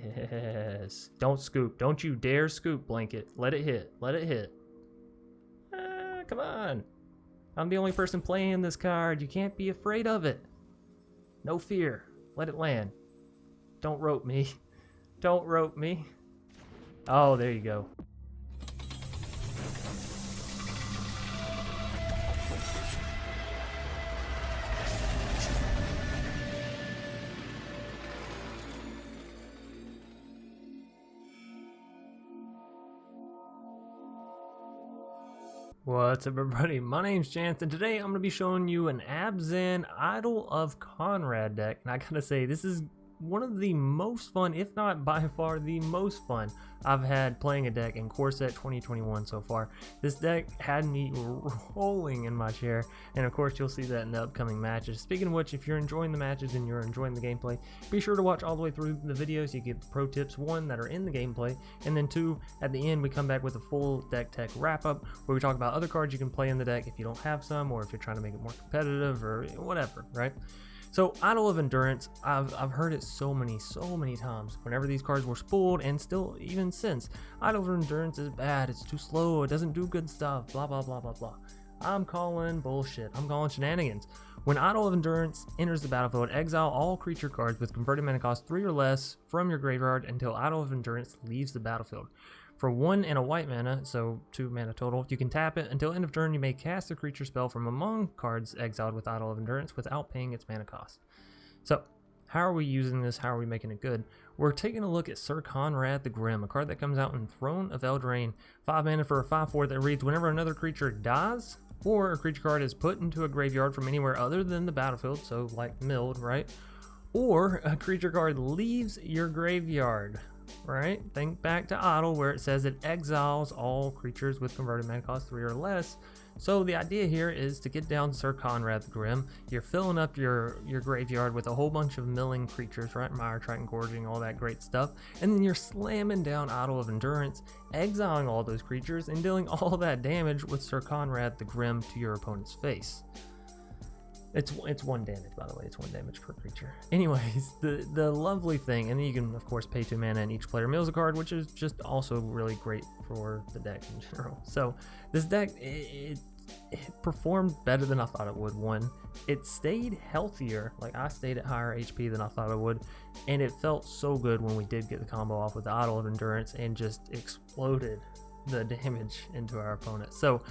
Yes. Don't scoop. Don't you dare scoop, Blanket. Let it hit. Let it hit. Come on. I'm the only person playing this card. You can't be afraid of it. No fear. Let it land. Don't rope me. Don't rope me. Oh, there you go. What's up, everybody? My name's Chance, and today I'm going to be showing you an Abzan Idol of Konrad deck. And I gotta say, this is one of the most fun, if not by far the most fun, I've had playing a deck in Core Set 2021 so far. This deck had me rolling in my chair, and of course you'll see that in the upcoming matches. Speaking of which, if you're enjoying the matches and you're enjoying the gameplay, be sure to watch all the way through the videos. You get the pro tips, one, that are in the gameplay, and then two, at the end we come back with a full deck tech wrap up where we talk about other cards you can play in the deck if you don't have some, or if you're trying to make it more competitive or whatever, right? So Idol of Endurance, I've heard it so many times whenever these cards were spooled, and still even since. Idol of Endurance is bad, it's too slow, it doesn't do good stuff, blah blah blah blah blah. I'm calling bullshit, I'm calling shenanigans. When Idol of Endurance enters the battlefield, exile all creature cards with converted mana cost 3 or less from your graveyard until Idol of Endurance leaves the battlefield. For 1 and a white mana, so 2 mana total, you can tap it. Until end of turn, you may cast a creature spell from among cards exiled with Idol of Endurance without paying its mana cost. So, how are we using this? How are we making it good? We're taking a look at Syr Konrad the Grim, a card that comes out in Throne of Eldraine. 5 mana for a 5/4 that reads, whenever another creature dies, or a creature card is put into a graveyard from anywhere other than the battlefield, so like milled, right? Or a creature card leaves your graveyard. Right? Think back to Idol where it says it exiles all creatures with converted mana cost 3 or less. So the idea here is to get down Syr Konrad the Grim. You're filling up your graveyard with a whole bunch of milling creatures, right? Mire, Triton, Gorging, all that great stuff. And then you're slamming down Idol of Endurance, exiling all those creatures, and dealing all that damage with Syr Konrad the Grim to your opponent's face. It's 1 damage, by the way. It's 1 damage per creature. Anyways, the lovely thing, and then you can of course pay 2 mana and each player mills a card, which is just also really great for the deck in general. So this deck, it performed better than I thought it would. One, it stayed healthier. Like, I stayed at higher HP than I thought it would, and it felt so good when we did get the combo off with the Idol of Endurance and just exploded the damage into our opponent. So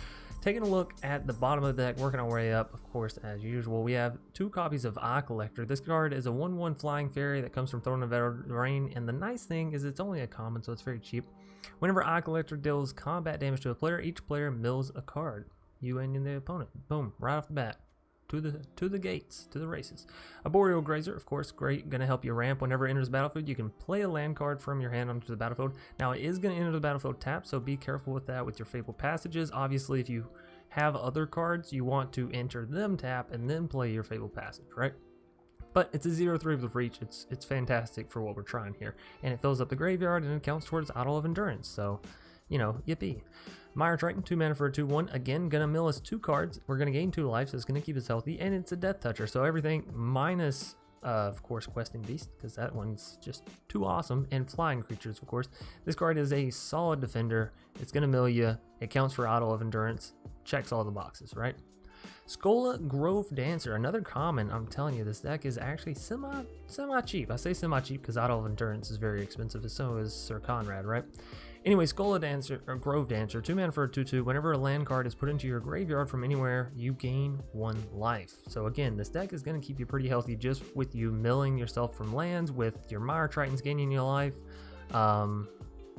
taking a look at the bottom of the deck, working our way up, of course, as usual, we have 2 copies of Eye Collector. This card is a 1/1 flying fairy that comes from Throne of Eldraine, and the nice thing is it's only a common, so it's very cheap. Whenever Eye Collector deals combat damage to a player, each player mills a card. You and the opponent. Boom, right off the bat. To the gates, to the races. A Boreal Grazer, of course, great, gonna help you ramp. Whenever it enters the battlefield, you can play a land card from your hand onto the battlefield. Now, it is gonna enter the battlefield tapped, so be careful with that with your Fabled Passages. Obviously, if you have other cards, you want to enter them tap and then play your Fabled Passage, right? But it's a 0/3 with reach. It's fantastic for what we're trying here, and it fills up the graveyard and it counts towards Idol of Endurance. So, you know, yippee. Mire Triton, 2 mana for a 2/1. Again, gonna mill us 2 cards. We're gonna gain 2 life, so it's gonna keep us healthy, and it's a Death Toucher. So everything minus, of course, Questing Beast, because that one's just too awesome, and Flying Creatures, of course. This card is a solid defender. It's gonna mill you. It counts for Idol of Endurance. Checks all the boxes, right? Skola Grove Dancer, another common. I'm telling you, this deck is actually semi cheap. I say semi cheap because Idol of Endurance is very expensive, and so is Syr Konrad, right? Anyway, Skola Dancer, or Grove Dancer, 2 mana for a 2/2. Whenever a land card is put into your graveyard from anywhere, you gain 1 life. So again, this deck is going to keep you pretty healthy just with you milling yourself from lands, with your Mire Tritons gaining your life.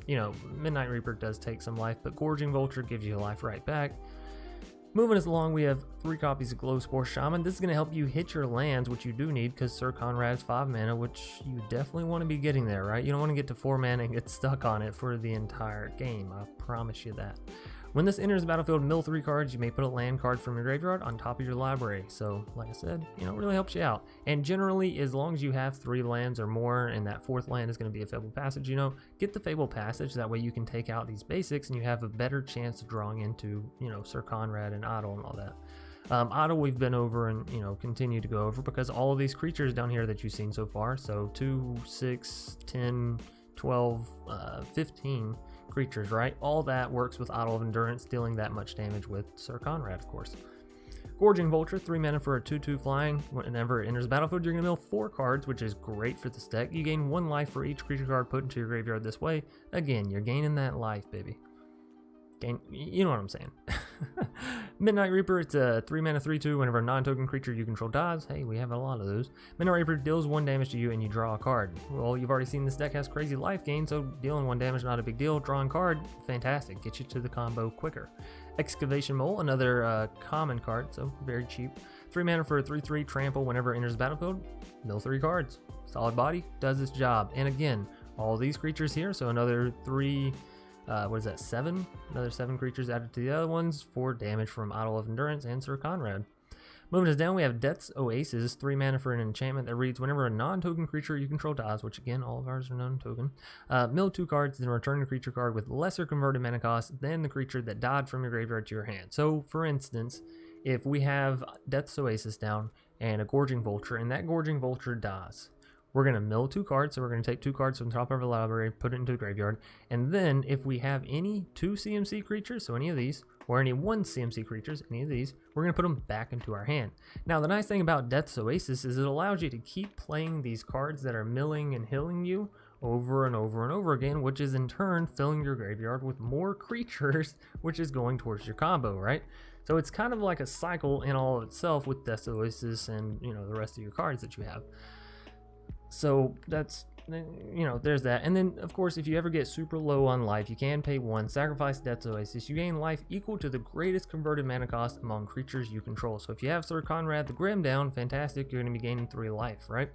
You know, Midnight Reaper does take some life, but Gorging Vulture gives you life right back. Moving us along, we have 3 copies of Glowspore Shaman. This is going to help you hit your lands, which you do need because Syr Konrad is 5 mana, which you definitely want to be getting there, right? You don't want to get to 4 mana and get stuck on it for the entire game. I promise you that. When this enters the battlefield, mill 3 cards. You may put a land card from your graveyard on top of your library. So, like I said, you know, it really helps you out. And generally, as long as you have 3 lands or more, and that 4th land is going to be a Fabled Passage, you know, get the Fabled Passage. That way you can take out these basics, and you have a better chance of drawing into, you know, Syr Konrad and Idol and all that. Idol we've been over and, you know, continue to go over because all of these creatures down here that you've seen so far, so 2, 6, 10, 12, 15 creatures, right? All that works with Idol of Endurance, dealing that much damage with Syr Konrad, of course. Gorging Vulture, 3 mana for a 2/2 flying. Whenever it enters the battlefield, you're going to mill 4 cards, which is great for this deck. You gain 1 life for each creature card put into your graveyard this way. Again, you're gaining that life, baby. You know what I'm saying. Midnight Reaper, it's a 3 mana 3/2. Whenever a non-token creature you control dies, hey, we have a lot of those. Midnight Reaper deals 1 damage to you and you draw a card. Well, you've already seen this deck has crazy life gain, so dealing 1 damage, not a big deal. Drawing card, fantastic. Get you to the combo quicker. Excavation Mole, another common card, so very cheap. 3 mana for a 3/3 trample. Whenever it enters the battlefield, mill 3 cards. Solid body, does its job. And again, all these creatures here, so another 3... what is that, 7? Another 7 creatures added to the other ones for damage from Idol of Endurance and Syr Konrad. Moving us down, we have Death's Oasis, 3 mana for an enchantment that reads, whenever a non-token creature you control dies, which again, all of ours are non-token, mill 2 cards, then return a creature card with lesser converted mana cost than the creature that died from your graveyard to your hand. So, for instance, if we have Death's Oasis down and a Gorging Vulture, and that Gorging Vulture dies, we're going to mill 2 cards, so we're going to take 2 cards from the top of our library, put it into the graveyard, and then if we have any 2 CMC creatures, so any of these, or any 1 CMC creatures, any of these, we're going to put them back into our hand. Now, the nice thing about Death's Oasis is it allows you to keep playing these cards that are milling and healing you over and over and over again, which is in turn filling your graveyard with more creatures, which is going towards your combo, right? So it's kind of like a cycle in all of itself with Death's Oasis and, you know, the rest of your cards that you have. So that's, you know, there's that. And then, of course, if you ever get super low on life, you can pay 1, sacrifice Death's Oasis. You gain life equal to the greatest converted mana cost among creatures you control. So if you have Syr Konrad the Grim down, fantastic, you're going to be gaining 3 life, right?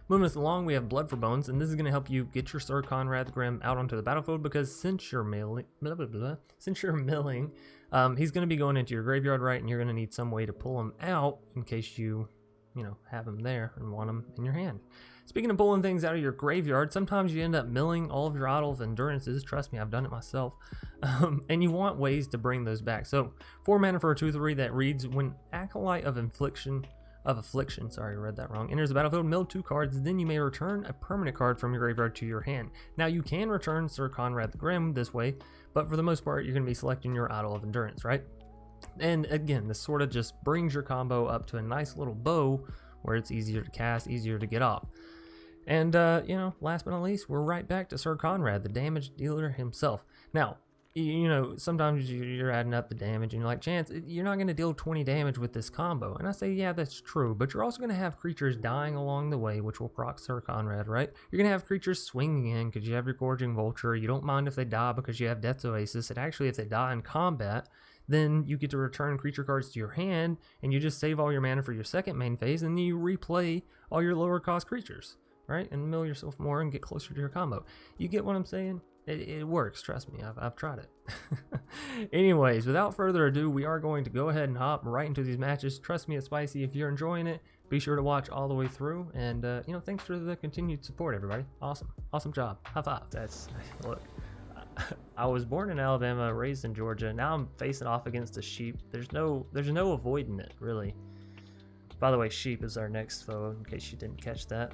Moving us along, we have Blood for Bones, and this is going to help you get your Syr Konrad the Grim out onto the battlefield, because since you're milling, he's going to be going into your graveyard, right? And you're going to need some way to pull him out in case you know, have them there and want them in your hand. Speaking of pulling things out of your graveyard, sometimes you end up milling all of your Idol of Endurances. Trust me, I've done it myself. And you want ways to bring those back. So 4 mana for a 2/3 that reads, when Acolyte of Affliction, sorry, I read that wrong, enters the battlefield, mill 2 cards, then you may return a permanent card from your graveyard to your hand. Now you can return Syr Konrad the Grim this way, but for the most part, you're going to be selecting your Idol of Endurance, right? And again, this sort of just brings your combo up to a nice little bow where it's easier to cast, easier to get off. And, you know, last but not least, we're right back to Syr Konrad, the damage dealer himself. Now, you know, sometimes you're adding up the damage and you're like, Chance, you're not going to deal 20 damage with this combo. And I say, yeah, that's true, but you're also going to have creatures dying along the way, which will proc Syr Konrad, right? You're going to have creatures swinging in because you have your Gorging Vulture. You don't mind if they die because you have Death's Oasis. And actually, if they die in combat, then you get to return creature cards to your hand, and you just save all your mana for your second main phase, and then you replay all your lower cost creatures, right? And mill yourself more and get closer to your combo. You get what I'm saying? It works, trust me, I've tried it. Anyways, without further ado, we are going to go ahead and hop right into these matches. Trust me, it's spicy. If you're enjoying it, be sure to watch all the way through, and you know, thanks for the continued support, everybody. Awesome job. High five. Look, I was born in Alabama, raised in Georgia. Now I'm facing off against a sheep. There's no avoiding it, really. By the way, sheep is our next foe, in case you didn't catch that.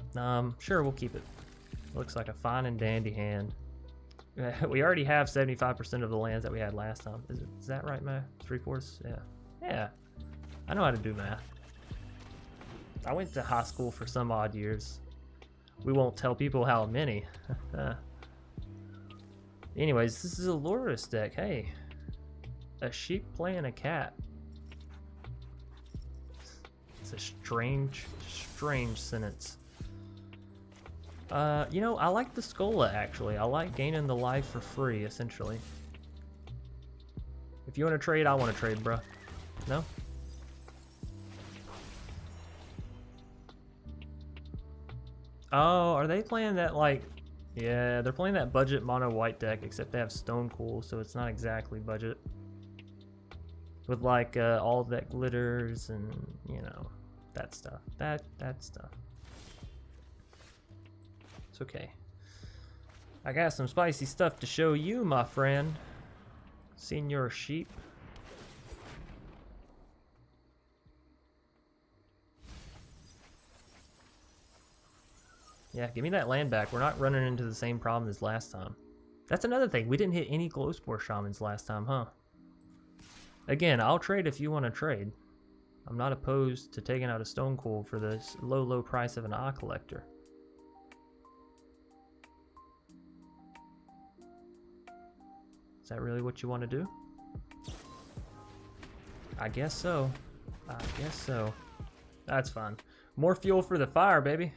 Sure, we'll keep it. Looks like a fine and dandy hand. We already have 75% of the lands that we had last time. Is that right, math? 3/4? Yeah. I know how to do math. I went to high school for some odd years. We won't tell people how many. Anyways, this is a Lourdes deck. Hey, a sheep playing a cat. It's a strange sentence. You know, I like the Skola, actually. I like gaining the life for free, essentially. If you want to trade, I want to trade, bruh. No? Oh, are they playing that, like... Yeah, they're playing that budget mono white deck, except they have Stone Cool, so it's not exactly budget. With, like, all that glitters and, you know, that stuff. That stuff. It's okay. I got some spicy stuff to show you, my friend. Senior Sheep. Yeah, give me that land back. We're not running into the same problem as last time. That's another thing. We didn't hit any Glowspore Shamans last time, huh? Again, I'll trade if you want to trade. I'm not opposed to taking out a Stone Cool for this low price of an Eye Collector. Is that really what you want to do? I guess so. I guess so. That's fine. More fuel for the fire, baby.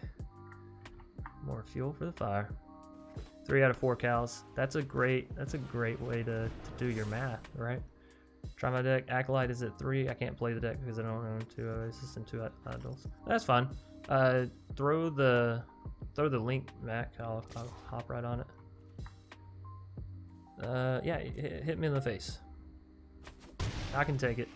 More fuel for the fire. 3 out of 4 cows. That's a great way to do your math, right? Try my deck. Acolyte is at 3. I can't play the deck because I don't own 2 Oasis and 2 Idols. That's fine. Throw the link back. I'll hop right on it. Yeah, hit me in the face. I can take it.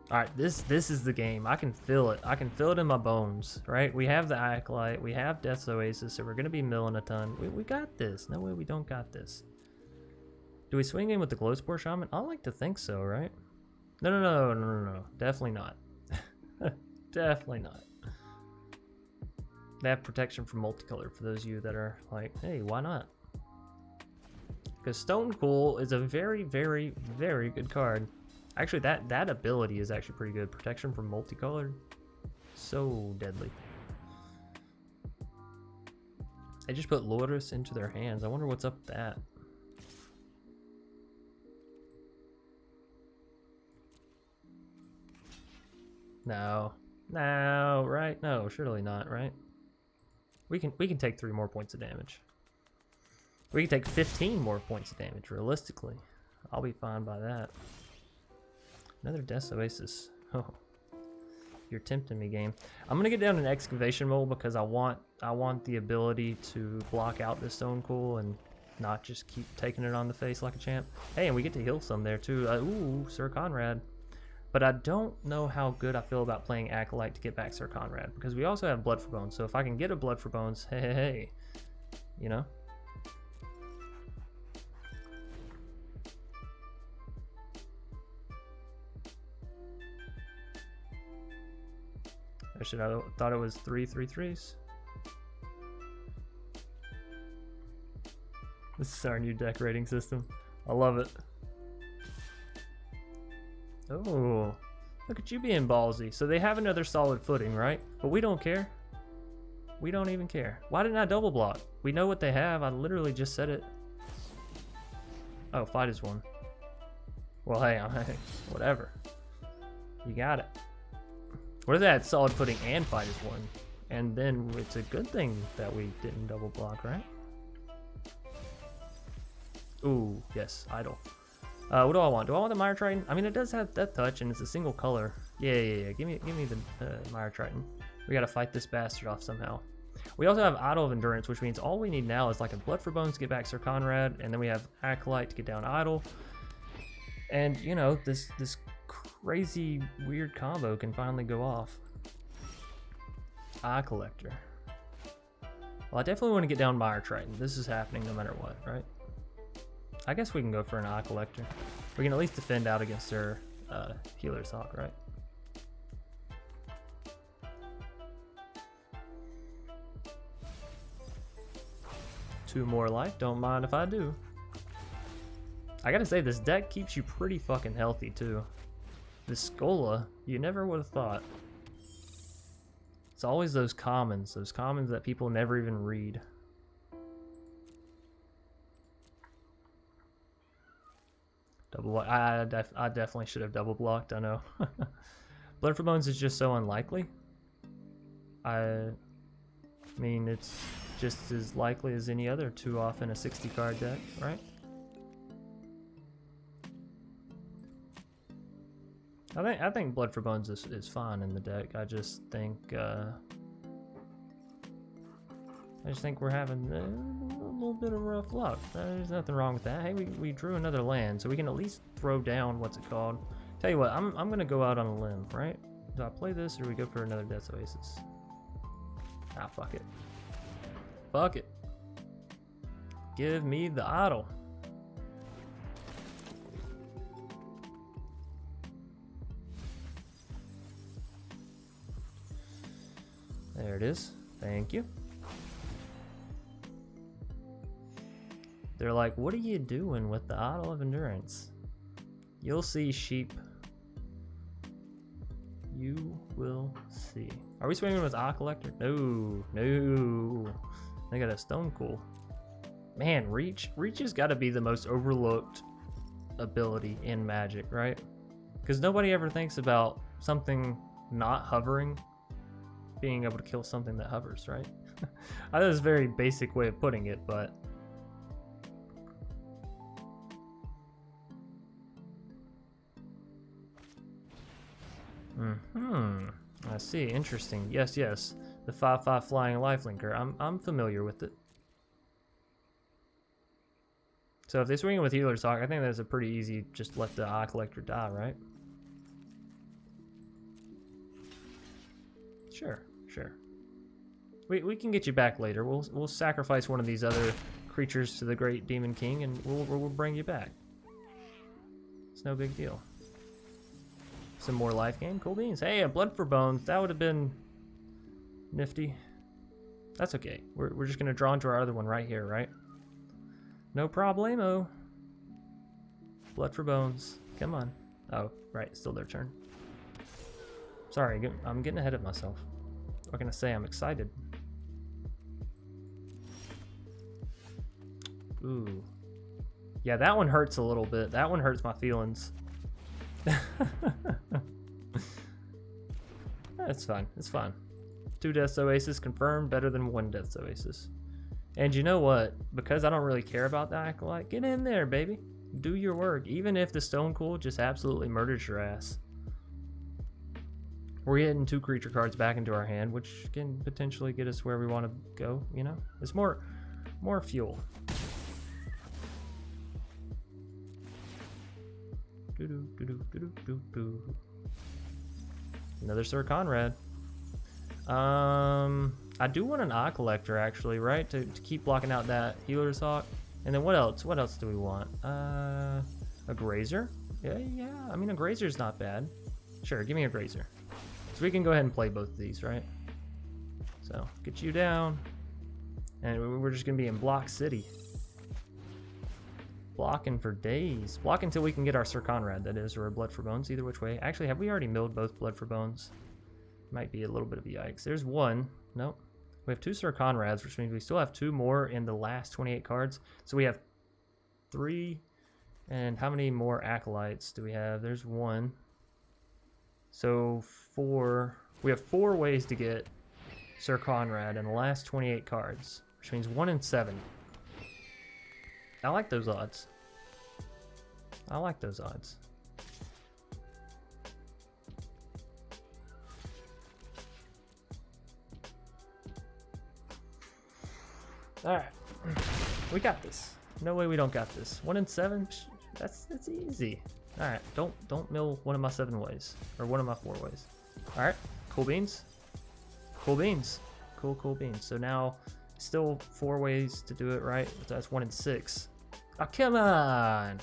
Alright, this is the game. I can feel it. I can feel it in my bones, right? We have the Acolyte, we have Death's Oasis, so we're going to be milling a ton. We got this. No way we don't got this. Do we swing in with the Glowspore Shaman? I like to think so, right? No. Definitely not. Definitely not. They have protection from multicolor for those of you that are like, hey, why not? Because Stone Cool is a very, very, very good card. Actually, that ability is actually pretty good. Protection from multicolored. So deadly. They just put Lourdes into their hands. I wonder what's up with that. No. No, right? No, surely not, right? We can take 3 more points of damage. We can take 15 more points of damage, realistically. I'll be fine by that. Another Death's Oasis. Oh, you're tempting me, game. I'm gonna get down in excavation mode because I want the ability to block out this Stone Cool and not just keep taking it on the face like a champ. Hey, and we get to heal some there too. Ooh, Syr Konrad. But I don't know how good I feel about playing Acolyte to get back Syr Konrad because we also have Blood for Bones. So if I can get a Blood for Bones, hey, you know. I should have thought it was 3 3/3s. This is our new deck rating system. I love it. Oh, look at you being ballsy. So they have another solid footing, right? But we don't care. We don't even care. Why didn't I double block? We know what they have. I literally just said it. Oh, fight is 1. Well, hey, whatever. You got it. What if that solid footing and fight is 1? And then it's a good thing that we didn't double block, right? Ooh, yes, idle. What do I want? Do I want the Mire Triton? I mean, it does have Death Touch and it's a single color. Yeah. Give me the Mire Triton. We gotta fight this bastard off somehow. We also have Idol of Endurance, which means all we need now is like a Blood for Bones to get back Syr Konrad, and then we have Acolyte to get down Idol. And you know, this crazy weird combo can finally go off. Eye Collector. Well, I definitely want to get down Mire Triton. This is happening no matter what, right? I guess we can go for an Eye Collector. We can at least defend out against their Healer's Hawk, right? Two more life, don't mind if I do. I gotta say, this deck keeps you pretty fucking healthy too. This Skola, you never would have thought. It's always those commons that people never even read. Double block. I definitely should have double blocked, I know. Blood for Bones is just so unlikely. I mean, it's just as likely as any other 2-off in a 60 card deck, right? I think Blood for Bones is fine in the deck. I just think we're having a little bit of rough luck. There's nothing wrong with that. Hey, we drew another land, so we can at least throw down, what's it called? Tell you what, I'm gonna go out on a limb, right? Do I play this or do we go for another Death's Oasis? Ah, fuck it. Fuck it. Give me the idol. There it is. Thank you. They're like, what are you doing with the Idol of Endurance? You'll see, sheep. You will see. Are we swinging with Eye Collector? No, no. They got a Stone Cool. Man, Reach has got to be the most overlooked ability in Magic, right? Because nobody ever thinks about something not hovering being able to kill something that hovers, right? I know it's a very basic way of putting it, but I see. Interesting. Yes, yes. The 5/5 flying lifelinker. I'm familiar with it. So if they swing it with Healer's Hawk, I think that's a pretty easy. Just let the Eye Collector die, right? Sure, sure. We can get you back later. We'll sacrifice one of these other creatures to the Great Demon King, and we'll bring you back. It's no big deal. Some more life gain. Cool beans. Hey, a Blood for Bones. That would have been nifty. That's okay. We're just gonna draw into our other one right here, right? No problemo. Blood for Bones. Come on. Oh, right. Still their turn. Sorry, I'm getting ahead of myself. What can I say? I'm excited. Ooh. Yeah, that one hurts a little bit. That one hurts my feelings. It's fine. It's fine. 2 Death's Oasis confirmed, better than 1 Death's Oasis. And you know what? Because I don't really care about the Acolyte, get in there, baby. Do your work. Even if the Stone Cool just absolutely murders your ass. We're getting 2 creature cards back into our hand, which can potentially get us where we want to go, you know? It's more fuel. Another Syr Konrad. I do want an Eye Collector, actually, right? To keep blocking out that Healer's Hawk. And then what else? What else do we want? A Grazer? Yeah. I mean, a Grazer's not bad. Sure, give me a Grazer. So we can go ahead and play both of these, right? So, get you down. And we're just going to be in Block City. Blocking for days. Block until we can get our Syr Konrad, that is, or a Blood for Bones, either which way. Actually, have we already milled both Blood for Bones? Might be a little bit of a yikes. There's one. Nope. We have 2 Syr Konrads, which means we still have 2 more in the last 28 cards. So we have 3. And how many more Acolytes do we have? There's 1. So 4. We have 4 ways to get Syr Konrad in the last 28 cards, which means 1 in 7. I like those odds. I like those odds. Alright. We got this. No way we don't got this. 1 in 7? That's easy. Alright, don't mill one of my 7 ways. Or one of my 4 ways. Alright, cool beans. Cool beans. Cool beans. So now, still 4 ways to do it, right? That's 1 in 6. Oh, come on!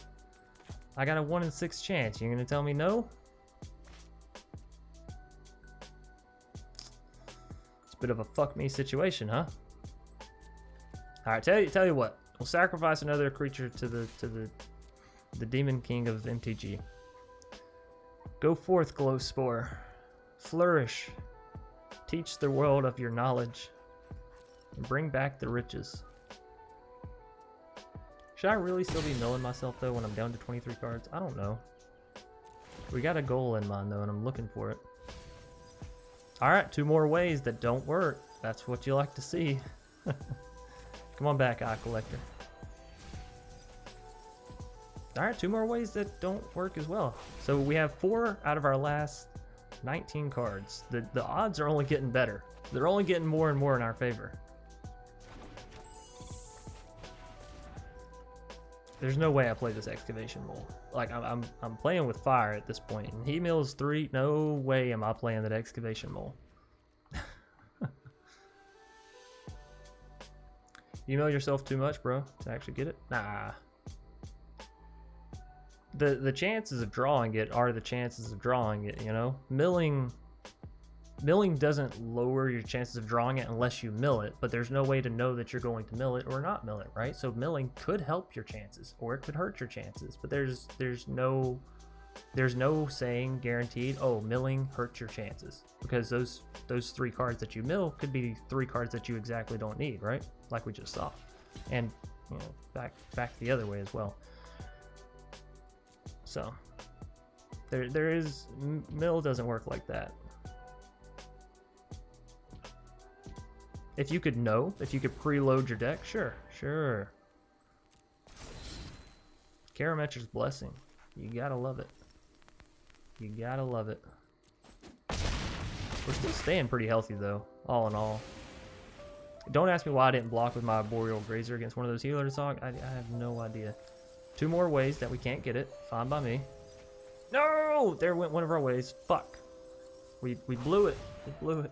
I got a 1 in 6 chance. You're gonna tell me no? It's a bit of a fuck me situation, huh? Alright, tell you what. We'll sacrifice another creature to the Demon King of MTG. Go forth, Glow Spore. Flourish. Teach the world of your knowledge. And bring back the riches. Should I really still be milling myself, though, when I'm down to 23 cards? I don't know. We got a goal in mind, though, and I'm looking for it. Alright, 2 more ways that don't work. That's what you like to see. Come on back, Eye Collector. Alright, 2 more ways that don't work as well. So we have 4 out of our last 19 cards. The odds are only getting better. They're only getting more and more in our favor. There's no way I play this Excavation Mole. Like, I'm playing with fire at this point. And he mills 3. No way am I playing that Excavation Mole. You mill yourself too much, bro, to actually get it? Nah. The chances of drawing it are the chances of drawing it, you know? Milling milling doesn't lower your chances of drawing it unless you mill it, but there's no way to know that you're going to mill it or not mill it, right? So milling could help your chances or it could hurt your chances, but there's no saying guaranteed, oh, milling hurts your chances, because those 3 cards that you mill could be 3 cards that you exactly don't need, right? Like we just saw. And you know, back the other way as well. So there is, mill doesn't work like that. If you could preload your deck, sure. Karametra's Blessing. You gotta love it. You gotta love it. We're still staying pretty healthy though, all in all. Don't ask me why I didn't block with my Boreal Grazer against one of those healers, dog. I have no idea. 2 more ways that we can't get it. Fine by me. No! There went one of our ways. Fuck. We blew it. We blew it.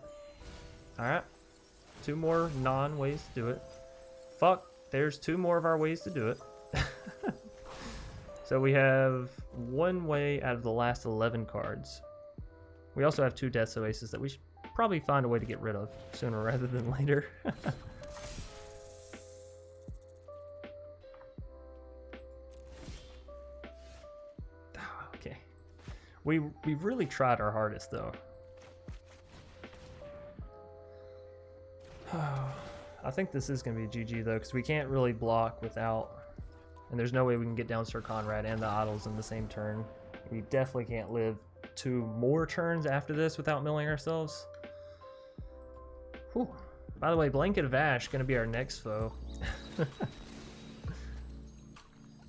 Alright. 2 more non-ways to do it. Fuck. There's 2 more of our ways to do it. So we have 1 way out of the last 11 cards. We also have 2 Death's Oasis that we should probably find a way to get rid of sooner rather than later. Okay. We've really tried our hardest though. I think this is going to be GG though, because we can't really block without... And there's no way we can get down Syr Konrad and the Idols in the same turn. We definitely can't live 2 more turns after this without milling ourselves. Whew. By the way, Blanket of Ash going to be our next foe.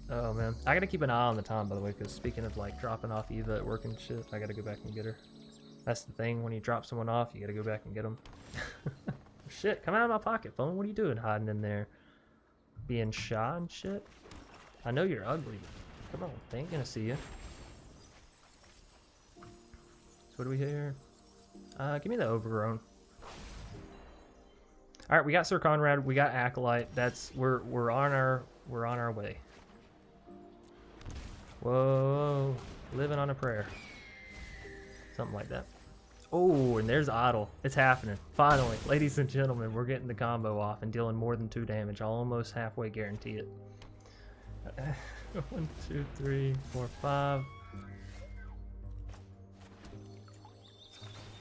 Oh man, I gotta keep an eye on the time, by the way, because speaking of like dropping off Eva at work and shit, I gotta go back and get her. That's the thing, when you drop someone off, you gotta go back and get them. Shit, come out of my pocket, phone. What are you doing hiding in there? Being shy and shit? I know you're ugly. Come on, they ain't gonna see you. So what do we hear? Give me the Overgrown. All right, we got Syr Konrad, we got Acolyte. We're on our way. Whoa, living on a prayer. Something like that. Oh, and there's Idol. It's happening. Finally, ladies and gentlemen, we're getting the combo off and dealing more than 2 damage. I'll almost halfway guarantee it. 1, 2, 3, 4, 5.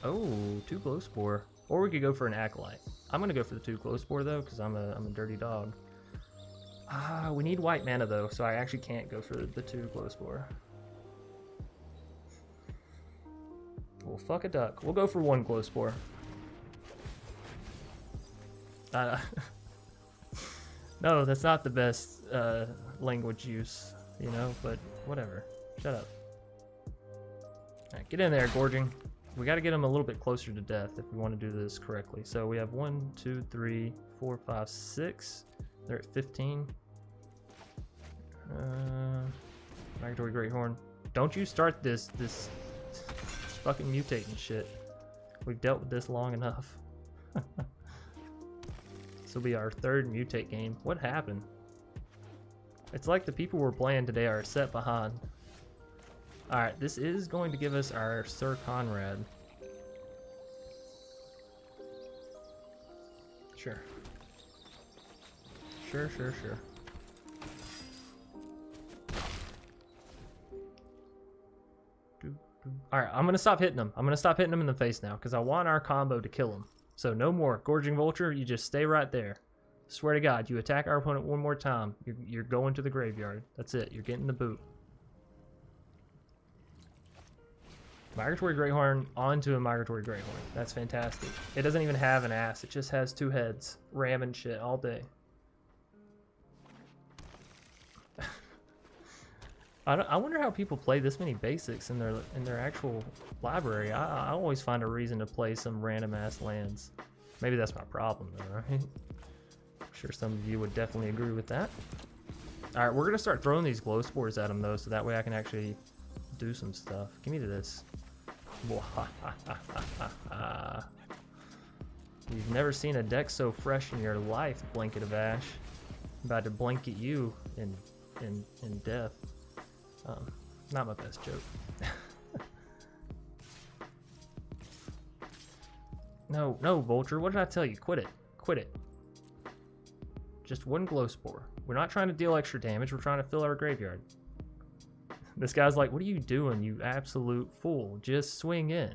Oh, 2 Glow Spore. Or we could go for an Acolyte. I'm gonna go for the 2 Glow Spore though, because I'm a dirty dog. We need white mana though, so I actually can't go for the 2 Glow Spore. Well, fuck a duck. We'll go for 1 Glow Spore. No, that's not the best language use, you know, but whatever. Shut up. Alright, get in there, Gorging. We got to get him a little bit closer to death if we want to do this correctly. So we have 1, 2, 3, 4, 5, 6. They're at 15. Migratory Greathorn. Don't you start this fucking mutating shit. We've dealt with this long enough. This will be our 3rd mutate game. What happened? It's like the people we're playing today are a set behind. Alright, this is going to give us our Syr Konrad. Sure. Sure. Alright, I'm going to stop hitting him. I'm going to stop hitting him in the face now, because I want our combo to kill him. So no more. Gorging Vulture, you just stay right there. Swear to God, you attack our opponent 1 more time, you're going to the graveyard. That's it. You're getting the boot. Migratory Greathorn onto a Migratory Greathorn. That's fantastic. It doesn't even have an ass. It just has 2 heads. Ramming shit all day. I wonder how people play this many basics in their actual library. I always find a reason to play some random ass lands. Maybe that's my problem though, right? I'm sure some of you would definitely agree with that. Alright, we're gonna start throwing these glow spores at them though, so that way I can actually do some stuff. Give me this. You've never seen a deck so fresh in your life, Blanket of Ash. I'm about to blanket you in death. Not my best joke. No, no, Vulture. What did I tell you? Quit it. Quit it. Just one glow spore. We're not trying to deal extra damage. We're trying to fill our graveyard. This guy's like, what are you doing, you absolute fool? Just swing in.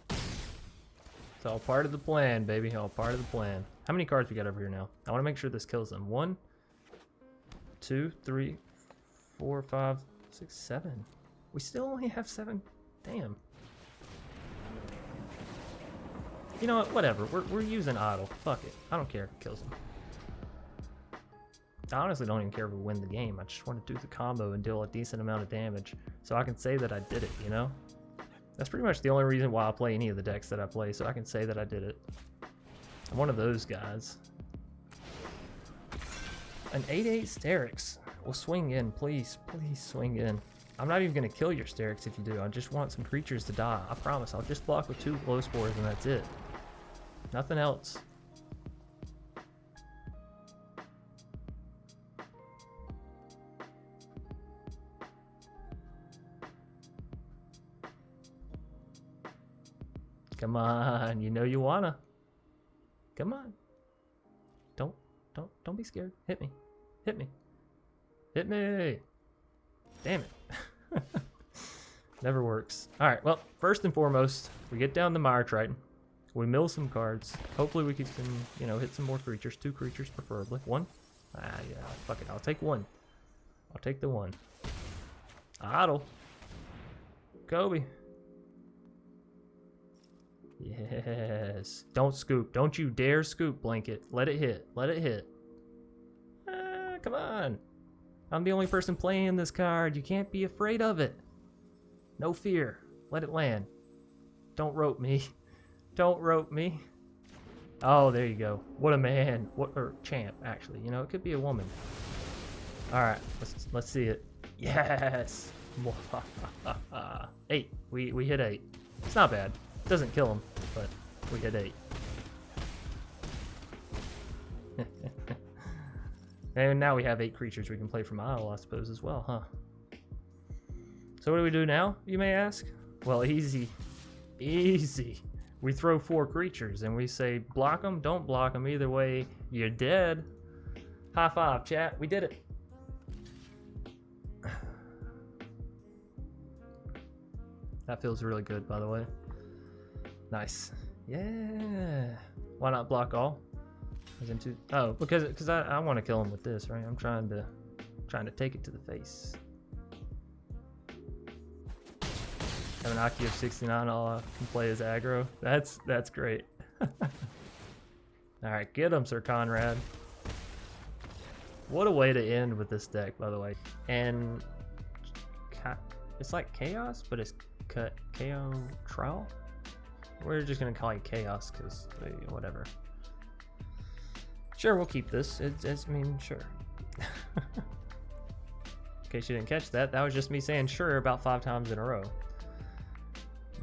It's all part of the plan, baby. All part of the plan. How many cards we got over here now? I want to make sure this kills them. 1, 2, 3, 4, 5, 6, 7. We still only have 7. Damn. You know what? Whatever. We're using idle. Fuck it. I don't care if it kills them. I honestly don't even care if we win the game. I just want to do the combo and deal a decent amount of damage so I can say that I did it, you know? That's pretty much the only reason why I play any of the decks that I play, so I can say that I did it. I'm one of those guys. An 8/8 Sterix. Well, swing in, please. Please swing in. I'm not even going to kill your Sterix if you do. I just want some creatures to die. I promise. I'll just block with 2 glow spores and that's it. Nothing else. Come on, you know you wanna. Come on. Don't be scared. Hit me. Hit me. Hit me. Damn it. Never works. Alright, well, first and foremost, we get down the Mire Triton. We mill some cards. Hopefully we can, you know, hit some more creatures. 2 creatures preferably. 1. Ah, yeah, fuck it. I'll take 1. I'll take the 1. Idle. Kobe. Yes. Don't scoop. Don't you dare scoop, Blanket. Let it hit. Let it hit. Ah, come on. I'm the only person playing this card. You can't be afraid of it. No fear. Let it land. Don't rope me. Don't rope me. Oh, there you go. What a man. What, or champ, actually. You know, it could be a woman. Alright, let's see it. Yes. 8. We hit 8. It's not bad. Doesn't kill him, but we hit 8. And now we have 8 creatures we can play from Isle, I suppose, as well, huh? So what do we do now, you may ask? Well, easy. Easy. We throw 4 creatures and we say, block them, don't block them. Either way, you're dead. High five, chat. We did it. That feels really good, by the way. Nice. Yeah. Why not block all? Oh, because I want to kill him with this, right? I'm trying to take it to the face. Have an IQ of 69, all I can play as aggro. That's great. Alright, get him, Syr Konrad. What a way to end with this deck, by the way. And it's like Chaos, but it's KO Trial? We're just gonna call it Chaos, because whatever. Sure, we'll keep this. I mean, sure. In case you didn't catch that, that was just me saying sure about 5 times in a row.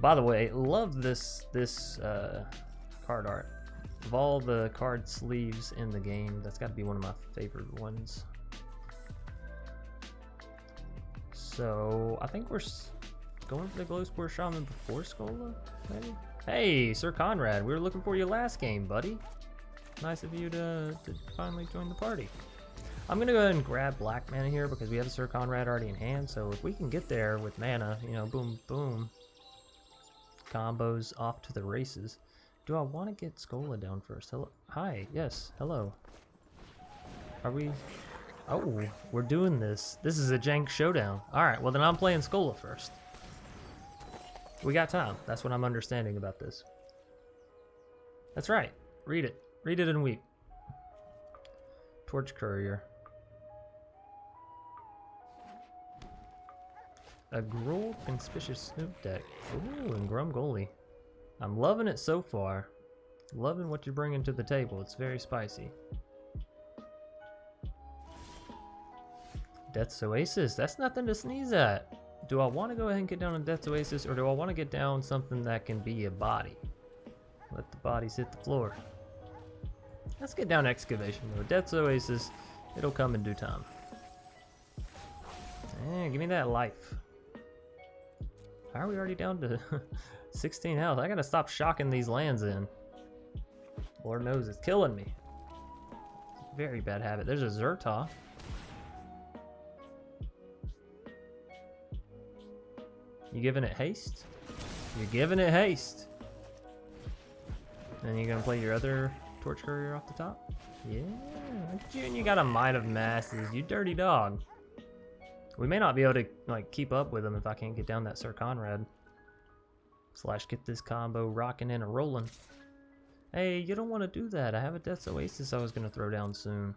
By the way, love this card art. Of all the card sleeves in the game, that's got to be one of my favorite ones. So I think we're going for the Glowspore Shaman before Skola, maybe? Hey, Syr Konrad, we were looking for you last game, buddy. Nice of you to finally join the party. I'm gonna go ahead and grab black mana here because we have a Syr Konrad already in hand. So if we can get there with mana, you know, boom, boom, combos off to the races. Do I want to get Skola down first? Hello, hi, yes, hello. Are we? Oh, we're doing this. This is a jank showdown. All right, well then I'm playing Skola first. We got time. That's what I'm understanding about this. That's right. Read it. Read it and weep. Torch Courier. A Gruul Conspicuous Snoop deck. Ooh, and Grumgoli. I'm loving it so far. Loving what you're bringing to the table. It's very spicy. Death's Oasis. That's nothing to sneeze at. Do I want to go ahead and get down on Death's Oasis, or do I want to get down something that can be a body? Let the bodies hit the floor. Let's get down Excavation though. Death's Oasis, it'll come in due time. Yeah, give me that life. How are we already down to 16 health? I gotta stop shocking these lands in. Lord knows it's killing me. Very bad habit. There's a Zerta. You giving it haste? You're giving it haste. And you're gonna play your other Torch Courier off the top? Yeah, look at you, and you got a Might of Masses, you dirty dog. We may not be able to like keep up with him if I can't get down that Syr Konrad. / get this combo rocking and rolling. Hey, you don't want to do that. I have a Death's Oasis I was gonna throw down soon.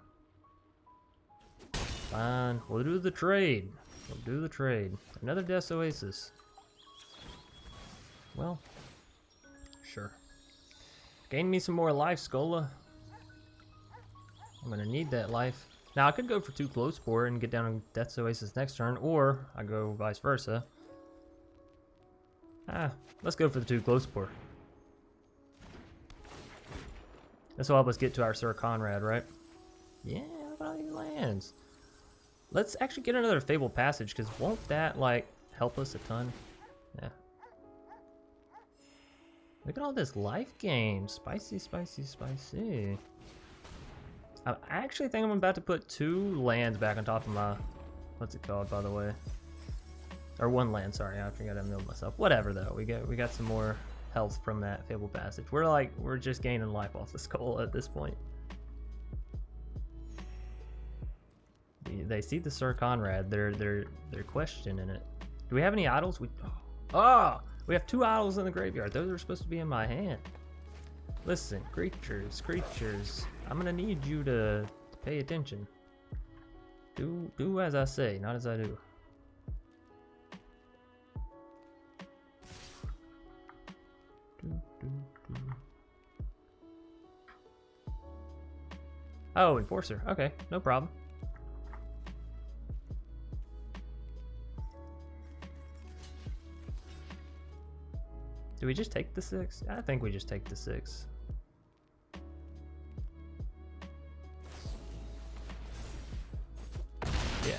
Fine, we'll do the trade. We'll do the trade. Another Death's Oasis. Well, sure. Gain me some more life, Skola. I'm gonna need that life. Now I could go for 2 Close Spore and get down on Death's Oasis next turn, or I go vice versa. Let's go for the 2 Close Spore. This will help us get to our Syr Konrad, right? Yeah, look at all these lands. Let's actually get another Fabled Passage, because won't that like help us a ton? Yeah. Look at all this life gain. Spicy, spicy, spicy. I actually think I'm about to put 2 lands back on top of my, what's it called, by the way? Or 1 land, sorry, I forgot I milled myself. Whatever though, we got some more health from that Fabled Passage. We're just gaining life off the skull at this point. They see the Syr Konrad, they're questioning it. Do we have any idols? We have 2 idols in the graveyard. Those are supposed to be in my hand. Listen, creatures, I'm gonna need you to pay attention. Do as I say, not as I do. Oh, Enforcer. Okay, no problem. Do we just take the 6? I think we just take the 6. Yeah.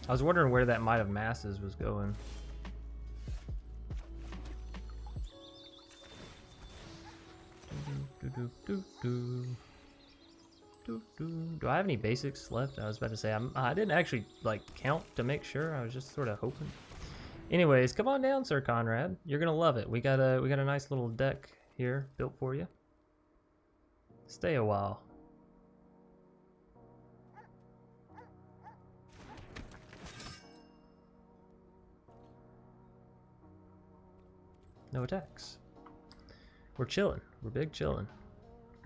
I was wondering where that Might of Masses was going. Do I have any basics left? I was about to say I didn't actually like count to make sure. I was just sort of hoping. Anyways, come on down, Syr Konrad. You're gonna love it. We got a nice little deck here built for you. Stay a while. No attacks. We're chilling. We're big chilling.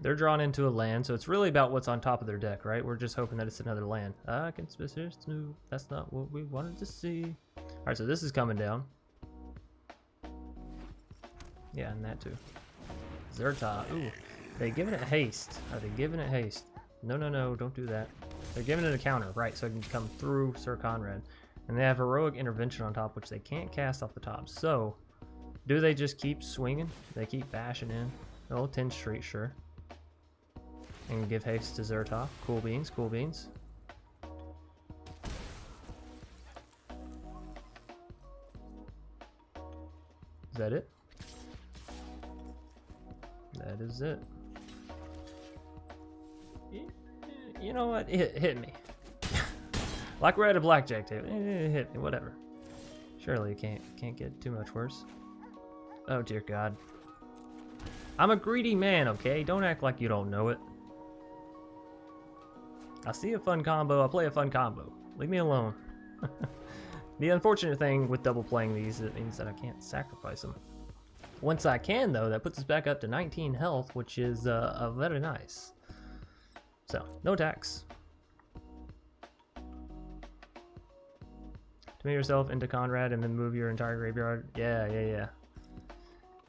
They're drawn into a land, so it's really about what's on top of their deck, right? We're just hoping that it's another land. No, that's not what we wanted to see. All right, so this is coming down. Yeah, and that too. Zerta. Ooh, they giving it haste. Are they giving it haste? No, don't do that. They're giving it a counter, right? So it can come through Syr Konrad. And they have Heroic Intervention on top, which they can't cast off the top. So, do they just keep swinging? They keep bashing in. Oh, 10 Street, sure. And give haste to Zerta. Cool beans, cool beans. Is that it? That is it. You know what? Hit me. Like we're at a blackjack table. Hit me, whatever. Surely it can't get too much worse. Oh dear God. I'm a greedy man, okay? Don't act like you don't know it. I see a fun combo, I play a fun combo. Leave me alone. The unfortunate thing with double playing these, it means that I can't sacrifice them. Once I can though, that puts us back up to 19 health, which is very nice. So, no attacks. Commit yourself into Konrad and then move your entire graveyard. Yeah.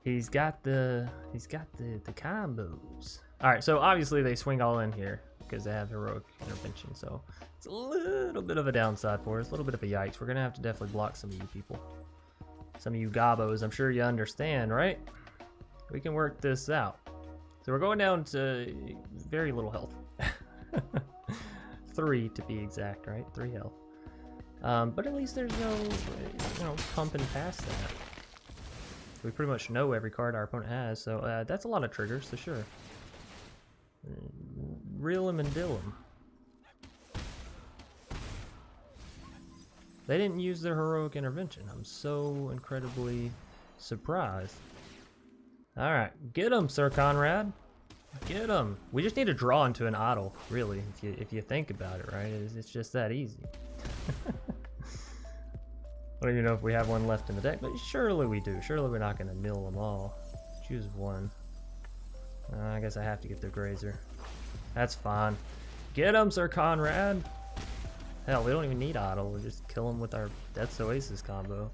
He's got the combos. All right, so obviously they swing all in here because they have Heroic Intervention. So it's a little bit of a downside for us, a little bit of a yikes. We're gonna have to definitely block some of you people, some of you gobos. I'm sure you understand, right? We can work this out. So we're going down to very little health. 3 to be exact, right? 3 health. But at least there's no, pumping past that. We pretty much know every card our opponent has, so that's a lot of triggers, so sure. Reel him and dill him. They didn't use their heroic intervention. I'm so incredibly surprised. Alright, get him, Syr Konrad. Get him. We just need to draw into an idol, really, if you think about it, right? It's just that easy. I don't even know if we have one left in the deck, but surely we do. Surely we're not going to mill them all. Choose one. I guess I have to get the Grazer. That's fine. Get him, Syr Konrad! Hell, we don't even need idle. We'll just kill him with our Death's Oasis combo.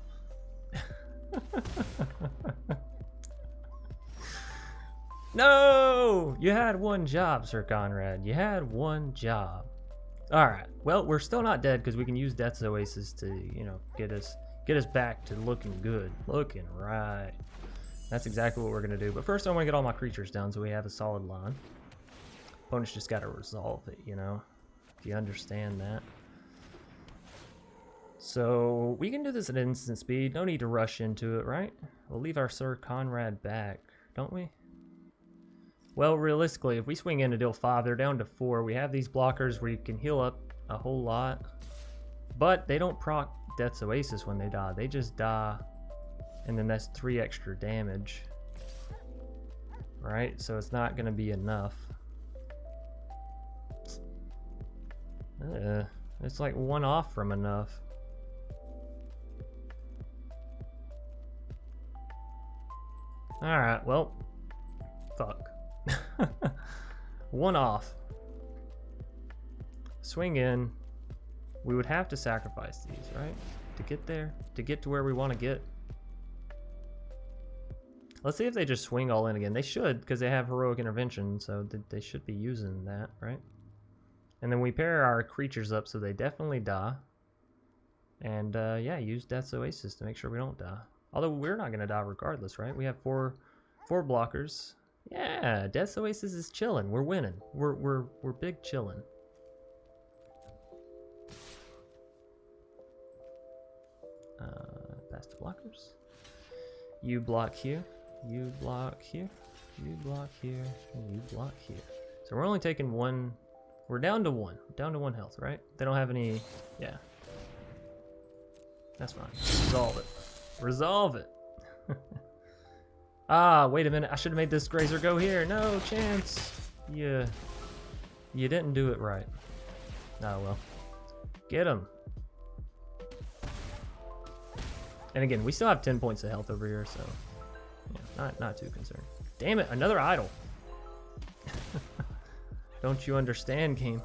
No! You had one job, Syr Konrad. You had one job. Alright, well, we're still not dead because we can use Death's Oasis to, get us back to looking good. Looking right. That's exactly what we're going to do. But first I want to get all my creatures down so we have a solid line. Opponent's just got to resolve it, if you understand that. So we can do this at instant speed. No need to rush into it, right? We'll leave our Syr Konrad back, don't we? Well, realistically, if we swing in to deal 5, they're down to 4. We have these blockers where you can heal up a whole lot. But they don't proc Death's Oasis when they die. They just die, and then that's 3 extra damage. Right? So it's not going to be enough. It's like 1 off from enough. Alright, well, fuck. 1 off. Swing in. We would have to sacrifice these, right? To get there, to get to where we want to get. Let's see if they just swing all in again. They should, because they have heroic intervention, so they should be using that, right? And then we pair our creatures up so they definitely die. And yeah, use Death's Oasis to make sure we don't die. Although we're not going to die regardless, right? We have four blockers. Yeah, Death's Oasis is chilling. We're winning. We're big chilling. Pass the blockers. You block here. You block here. You block here. And you block here. So we're only taking 1. We're down to 1. Down to 1 health, right? They don't have any. Yeah. That's fine. Resolve it. Resolve it. Ah, wait a minute. I should have made this Grazer go here. No chance. You didn't do it right. Oh, well. Get him. And again, we still have 10 points of health over here, so yeah, not too concerned. Damn it, another idol. Don't you understand, game?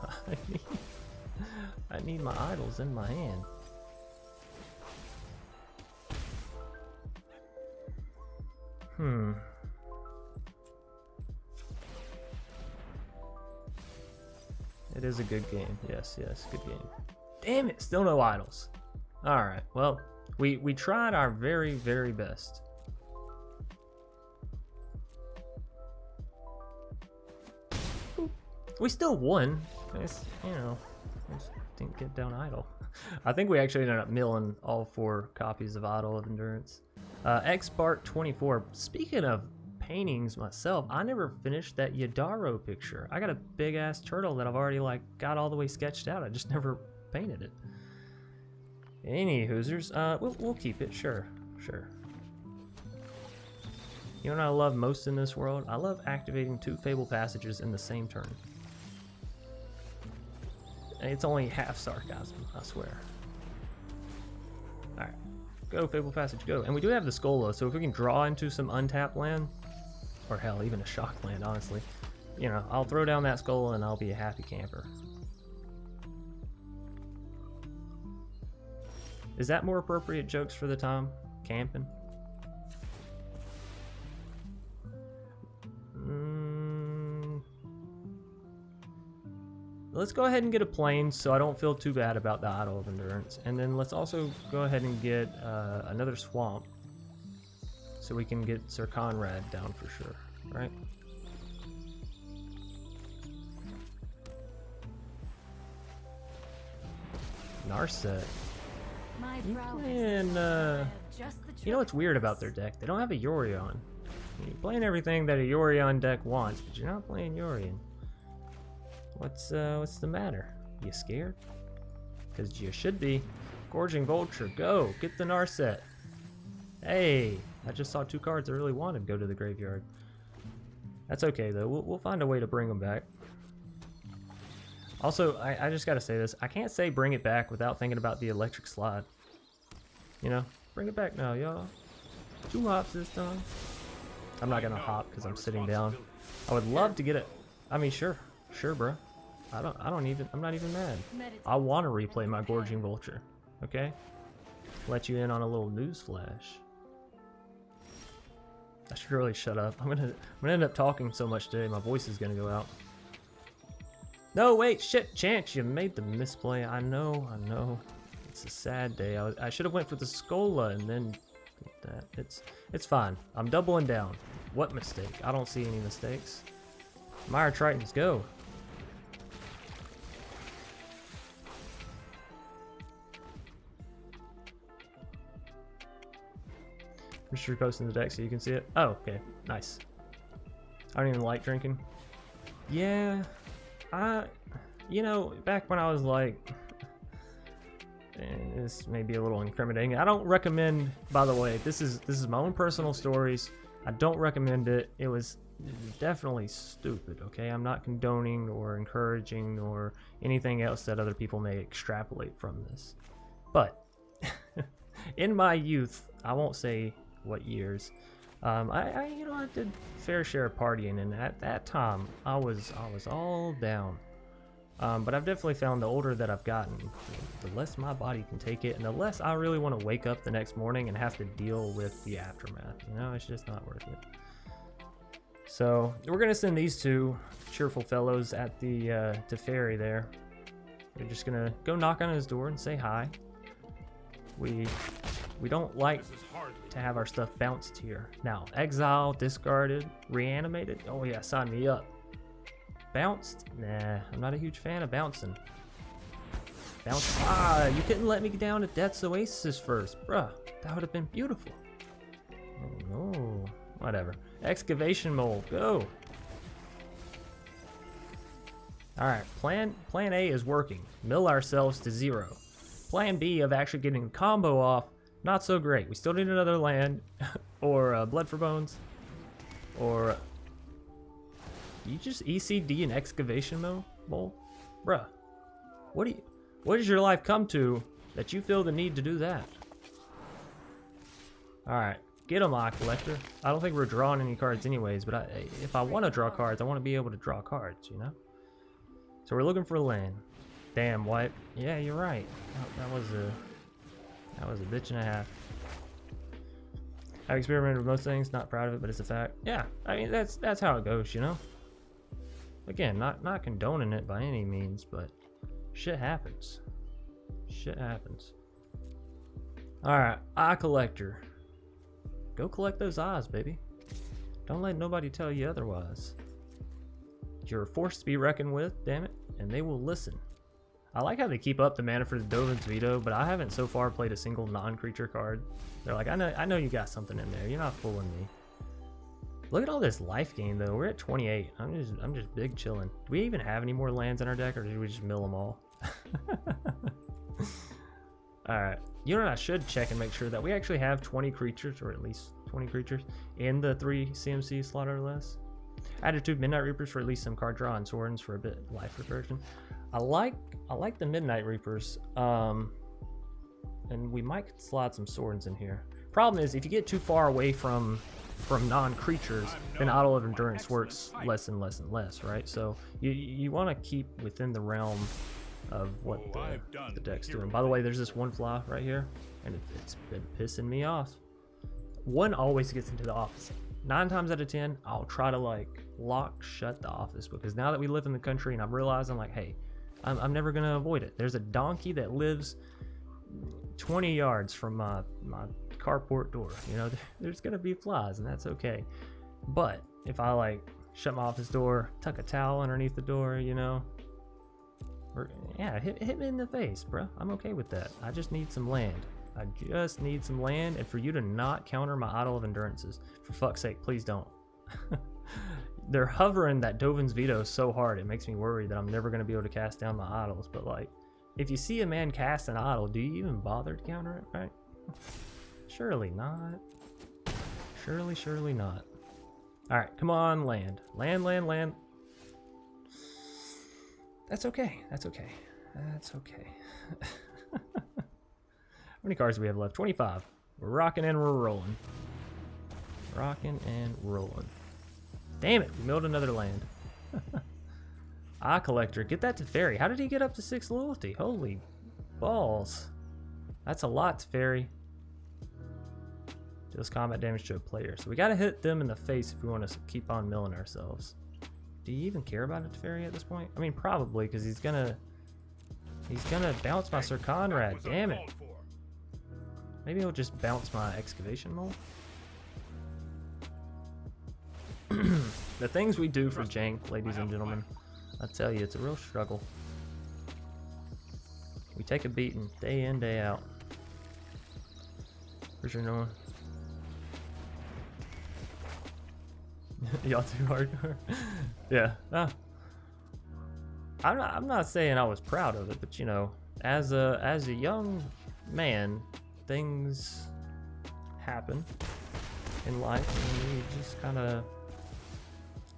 I need my idols in my hand. It is a good game. Yes, good game. Damn it, still no idols. Alright, well, we tried our very, very best. We still won. It's, just didn't get down idle. I think we actually ended up milling all 4 copies of Idol of Endurance. XBart24. Speaking of paintings myself, I never finished that Yadaro picture. I got a big ass turtle that I've already got all the way sketched out. I just never painted it. Any hoosers, we'll keep it. Sure. You know what I love most in this world? I love activating 2 Fabled Passages in the same turn. It's only half sarcasm, I swear. Alright. Go, Fabled Passage, go. And we do have the Skola, so if we can draw into some untapped land, or hell, even a shock land, honestly, I'll throw down that Skola and I'll be a happy camper. Is that more appropriate jokes for the time? Camping? Let's go ahead and get a plane so I don't feel too bad about the Idol of Endurance. And then let's also go ahead and get another swamp so we can get Syr Konrad down for sure, right? Narset. You playing, you know what's weird about their deck? They don't have a Yorion. You're playing everything that a Yorion deck wants, but you're not playing Yorion. What's the matter? You scared? Because you should be. Gorging Vulture, go! Get the Narset. Hey! I just saw 2 cards I really wanted go to the graveyard. That's okay though, we'll find a way to bring them back. Also, I just gotta say this. I can't say bring it back without thinking about the electric slide. You know? Bring it back now, y'all. 2 hops this time. I'm not gonna hop because I'm sitting down. I would love to get it. I mean, sure, bro. I'm not even mad. I want to replay my Gorging Vulture. Okay? Let you in on a little news flash. I should really shut up. I'm gonna end up talking so much today, my voice is gonna go out. No, wait, shit, Chance, you made the misplay. I know. It's a sad day. I should have went for the Scola and then that. It's fine. I'm doubling down. What mistake? I don't see any mistakes. Mire Tritons, go. I'm just reposting the deck so you can see it. Oh, okay. Nice. I don't even like drinking. Yeah. You know, back when I was like, and this may be a little incriminating. I don't recommend, by the way, this is my own personal stories. I don't recommend it. It was definitely stupid, okay? I'm not condoning or encouraging or anything else that other people may extrapolate from this. But in my youth, I won't say what years, I did fair share of partying, and at that time I was all down. But I've definitely found the older that I've gotten, the less my body can take it, and the less I really want to wake up the next morning and have to deal with the aftermath. You know, it's just not worth it. So we're gonna send these 2 cheerful fellows at the to Ferry there. We're just gonna go knock on his door and say hi. We don't like to have our stuff bounced here. Now, exile, discarded, reanimated. Oh yeah, sign me up. Bounced? Nah, I'm not a huge fan of bouncing. Bounce. Ah, you couldn't let me get down to Death's Oasis first. Bruh, that would have been beautiful. Oh no. Whatever. Excavation Mole, go. Alright, plan A is working. Mill ourselves to 0. Plan B of actually getting the combo off, not so great. We still need another land, or Blood for Bones, or you just ECD an Excavation Mole? Bruh, what does your life come to that you feel the need to do that? Alright, get him, Eye Collector. I don't think we're drawing any cards anyways, but if I want to draw cards, I want to be able to draw cards, you know? So we're looking for land. Damn, White. Yeah, you're right. That was a bitch and a half. I've experimented with most things, not proud of it, but it's a fact. Yeah, I mean, that's how it goes, you know? Again, not condoning it by any means, but shit happens. Shit happens. Alright, Eye Collector. Go collect those eyes, baby. Don't let nobody tell you otherwise. You're a force to be reckoned with, damn it, and they will listen. I like how they keep up the mana for the Dovin's Veto, but I haven't so far played a single non-creature card. They're like, I know you got something in there. You're not fooling me. Look at all this life gain though. We're at 28. I'm just big chilling. Do we even have any more lands in our deck, or did we just mill them all? Alright. You know what, I should check and make sure that we actually have 20 creatures, or at least 20 creatures, in the 3 CMC slot or less. Added 2 Midnight Reapers for at least some card draw and Swords for a bit life recursion. I like the Midnight Reapers, and we might slide some Swords in here. Problem is, if you get too far away from non-creatures, then Auto of Endurance works less and less and less, right? So you want to keep within the realm of what the deck's doing. By the way, there's this one fly right here, and it's been pissing me off. One always gets into the office. 9 times out of 10, I'll try to like lock shut the office, because now that we live in the country and I'm realizing like, hey, I'm never gonna avoid it. There's a donkey that lives 20 yards from my carport door. You know, there's gonna be flies, and that's okay. But if I like shut my office door, tuck a towel underneath the door, you know, Or, yeah, hit me in the face, bro. I'm okay with that. I just need some land. I just need some land, and for you to not counter my Idol of Endurances. For fuck's sake, please don't. They're hovering that Dovin's Veto so hard, it makes me worry that I'm never going to be able to cast down my idols. But, like, if you see a man cast an idol, do you even bother to counter it, right? Surely not. Surely not. Alright, come on, land. Land. That's okay. That's okay. How many cards do we have left? 25. We're rocking and we're rolling. Damn it, we milled another land. Eye Collector, get that to Fairy. How did he get up to 6 loyalty? Holy balls. That's a lot to Fairy. Deals combat damage to a player. So we gotta hit them in the face if we want to keep on milling ourselves. Do you even care about a Teferi at this point? I mean, probably, because he's gonna bounce my Syr Konrad. Damn it. Maybe he'll just bounce my Excavation Mold. The things we do for jank, ladies and gentlemen, I tell you, it's a real struggle. We take a beating day in, day out. Where's your Noah? Y'all too hardcore. Yeah. I'm not saying I was proud of it, but you know, as a young man, things happen in life, and you just kind of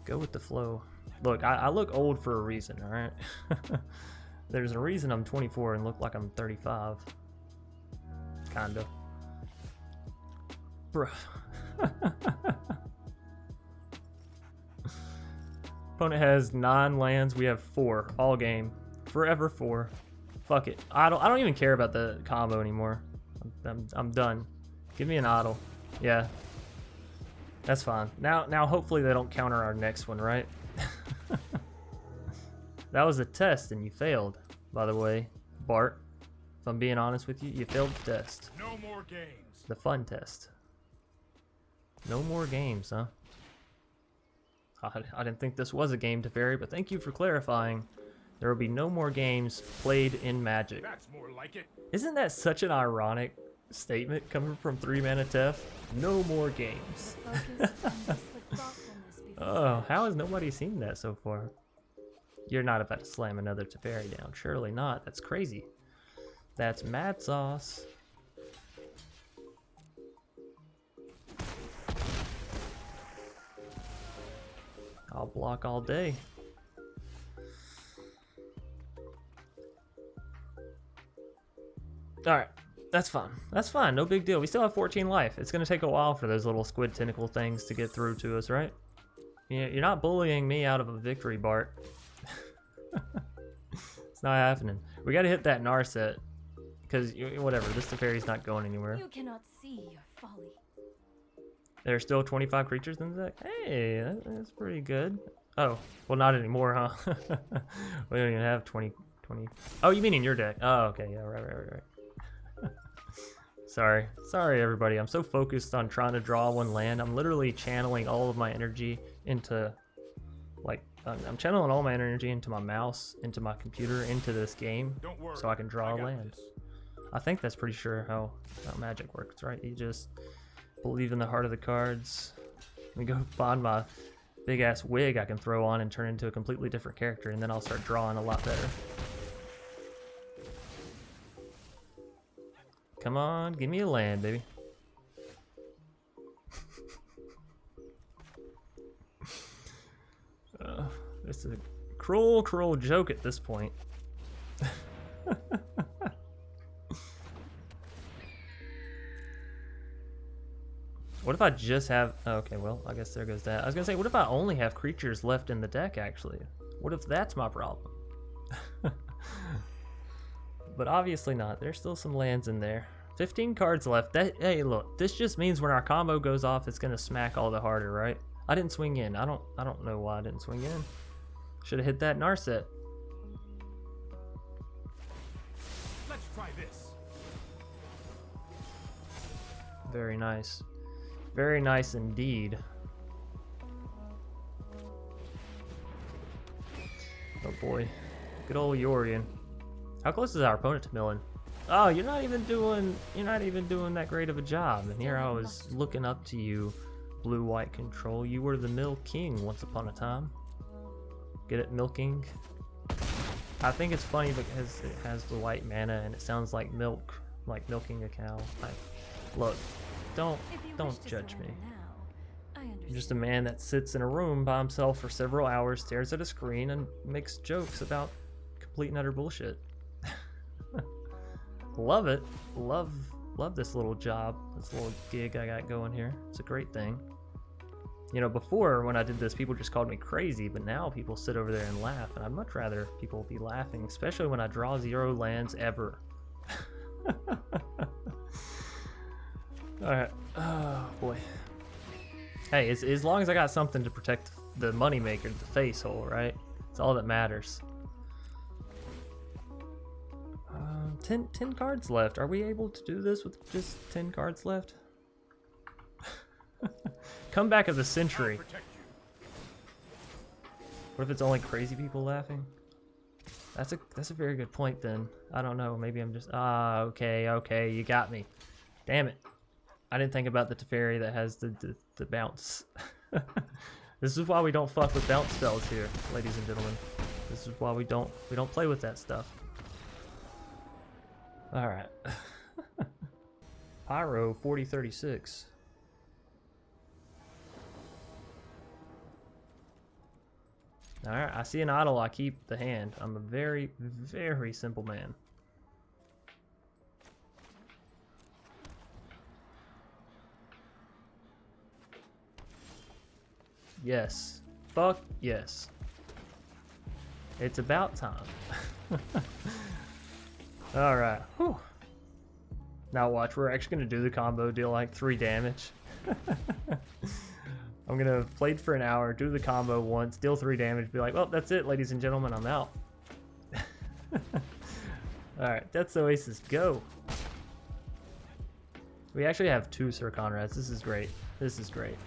go with the flow. Look, I look old for a reason, all right? There's a reason I'm 24 and look like I'm 35. Kinda. Bruh. Opponent has 9 lands. We have 4 all game. Forever 4. Fuck it. I don't even care about the combo anymore. I'm done. Give me an idol. Yeah. That's fine. Now hopefully they don't counter our next one, right? That was a test and you failed, by the way, Bart. If I'm being honest with you, you failed the test. No more games. The fun test. No more games, huh? I didn't think this was a game, Teferi, but thank you for clarifying. There will be no more games played in Magic. That's more like it. Isn't that such an ironic statement coming from 3-mana Tef? No more games. Oh, how has nobody seen that so far? You're not about to slam another Teferi down. Surely not. That's crazy. That's mad sauce. I'll block all day. Alright, that's fine. That's fine, no big deal. We still have 14 life. It's gonna take a while for those little squid tentacle things to get through to us, right? Yeah, you're not bullying me out of a victory, Bart. It's not happening. We gotta hit that Narset. Because, whatever, this Teferi's not going anywhere. You cannot see your folly. There's still 25 creatures in the deck? Hey, that's pretty good. Oh, well, not anymore, huh? We don't even have 20. Oh, you mean in your deck? Oh, okay, yeah, right. Sorry, everybody. I'm so focused on trying to draw one land. I'm literally channeling all of my energy into, like, I'm channeling all my energy into my mouse, into my computer, into this game, so I can draw a land. I think that's pretty sure how Magic works, right? You just believe in the heart of the cards. Let me go find my big ass wig I can throw on and turn into a completely different character, and then I'll start drawing a lot better. Come on, give me a land, baby. It's a cruel joke at this point. What if I just have... Okay, well, I guess there goes that. I was gonna say, what if I only have creatures left in the deck, actually? What if that's my problem? But obviously not. There's still some lands in there. 15 cards left. Hey, look, this just means when our combo goes off, it's gonna smack all the harder, right? I didn't swing in. I don't know why I didn't swing in. Should have hit that Narset. Let's try this. Very nice. Very nice indeed. Oh boy. Good old Yorion. How close is our opponent to milling? Oh, you're not even doing that great of a job. And here I was looking up to you, blue-white control. You were the mill king once upon a time. Get it, milking? I think it's funny because it has the white mana and it sounds like milk, like milking a cow. Like, look, don't judge me. I'm just a man that sits in a room by himself for several hours, stares at a screen, and makes jokes about complete and utter bullshit. Love it. Love this little job, this little gig I got going here. It's a great thing. You know, before when I did this, people just called me crazy, but now people sit over there and laugh, and I'd much rather people be laughing, especially when I draw 0 lands ever. Alright. Oh, boy. Hey, as long as I got something to protect the moneymaker, the face hole, right? It's all that matters. 10 cards left. Are we able to do this with just 10 cards left? Comeback of the century. What if it's only crazy people laughing? That's a very good point then. I don't know. Maybe I'm just... okay, you got me. Damn it. I didn't think about the Teferi that has the bounce. This is why we don't fuck with bounce spells here, ladies and gentlemen. This is why we don't play with that stuff. Alright. Pyro 4036. Alright, I see an idol, I keep the hand. I'm a very, very simple man. Yes. Fuck yes. It's about time. Alright. Now watch, we're actually going to do the combo, deal like 3 damage. I'm going to have played for an hour, do the combo once, deal 3 damage, be like, well, that's it, ladies and gentlemen, I'm out. Alright, Death's Oasis, go. We actually have 2 Syr Konrads. This is great. This is great.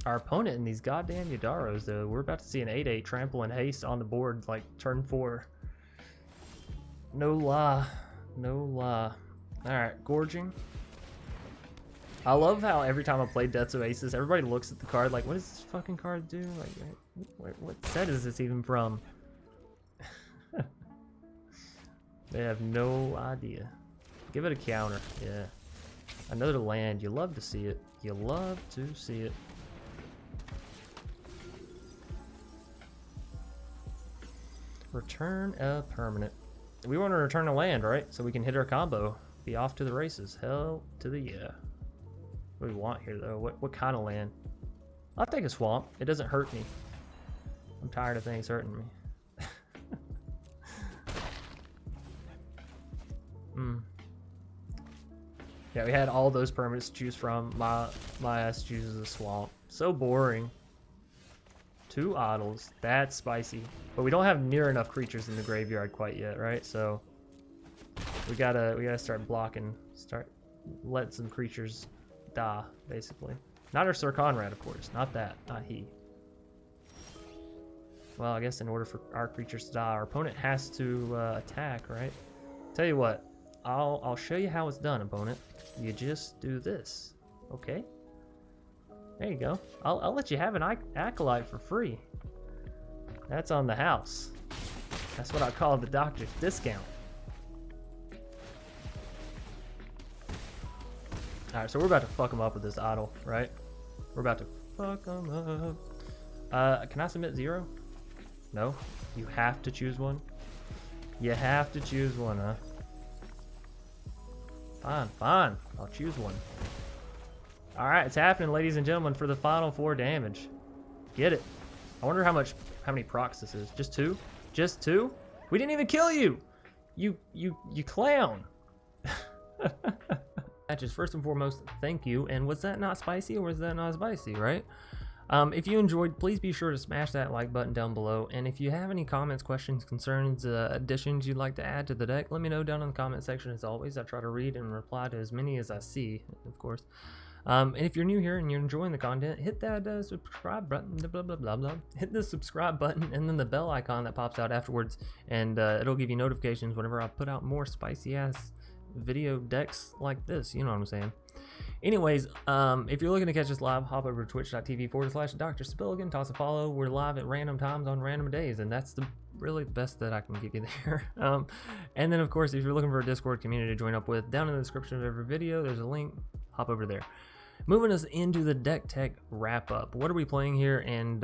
Our opponent in these goddamn Yadaros, though, we're about to see an 8/8 trample and haste on the board, like turn 4. No lie. No lie. Alright, gorging. I love how every time I play Death's Oasis, everybody looks at the card like, what does this fucking card do? Like, what set is this even from? They have no idea. Give it a counter. Yeah. Another land. You love to see it. You love to see it. Return a permanent. We want to return a land, right? So we can hit our combo. Be off to the races. Hell to the yeah. What do we want here, though? What kind of land? I'll take a swamp. It doesn't hurt me. I'm tired of things hurting me. Yeah, we had all those permanents to choose from. My ass chooses a swamp. So boring. 2 idols. That's spicy. But we don't have near enough creatures in the graveyard quite yet, right? So we gotta start blocking. Start letting some creatures die, basically. Not our Syr Konrad, of course. Not that. Not he. Well, I guess in order for our creatures to die, our opponent has to attack, right? Tell you what. I'll show you how it's done, opponent. You just do this, okay? There you go. I'll let you have an Acolyte for free. That's on the house. That's what I call the doctor's discount. Alright, so we're about to fuck him up with this idol, right? We're about to fuck him up. Can I submit 0? No? You have to choose one? You have to choose one, huh? Fine, fine. I'll choose one. Alright, it's happening, ladies and gentlemen, for the final 4 damage. Get it. I wonder how many procs this is. Just 2? Just 2? We didn't even kill you! You clown! Matches, first and foremost, thank you. And was that not spicy or was that not spicy, right? If you enjoyed, please be sure to smash that like button down below. And if you have any comments, questions, concerns, additions you'd like to add to the deck, let me know down in the comment section. As always, I try to read and reply to as many as I see, of course. And if you're new here and you're enjoying the content, hit that subscribe button, blah, blah, blah, blah. Hit the subscribe button and then the bell icon that pops out afterwards, and it'll give you notifications whenever I put out more spicy ass video decks like this. You know what I'm saying? Anyways, if you're looking to catch us live, hop over to twitch.tv/Dr. Spilligan, toss a follow. We're live at random times on random days, and that's really the best that I can give you there. And then, of course, if you're looking for a Discord community to join up with, down in the description of every video, there's a link. Hop over there. Moving us into the deck tech wrap up. What are we playing here, and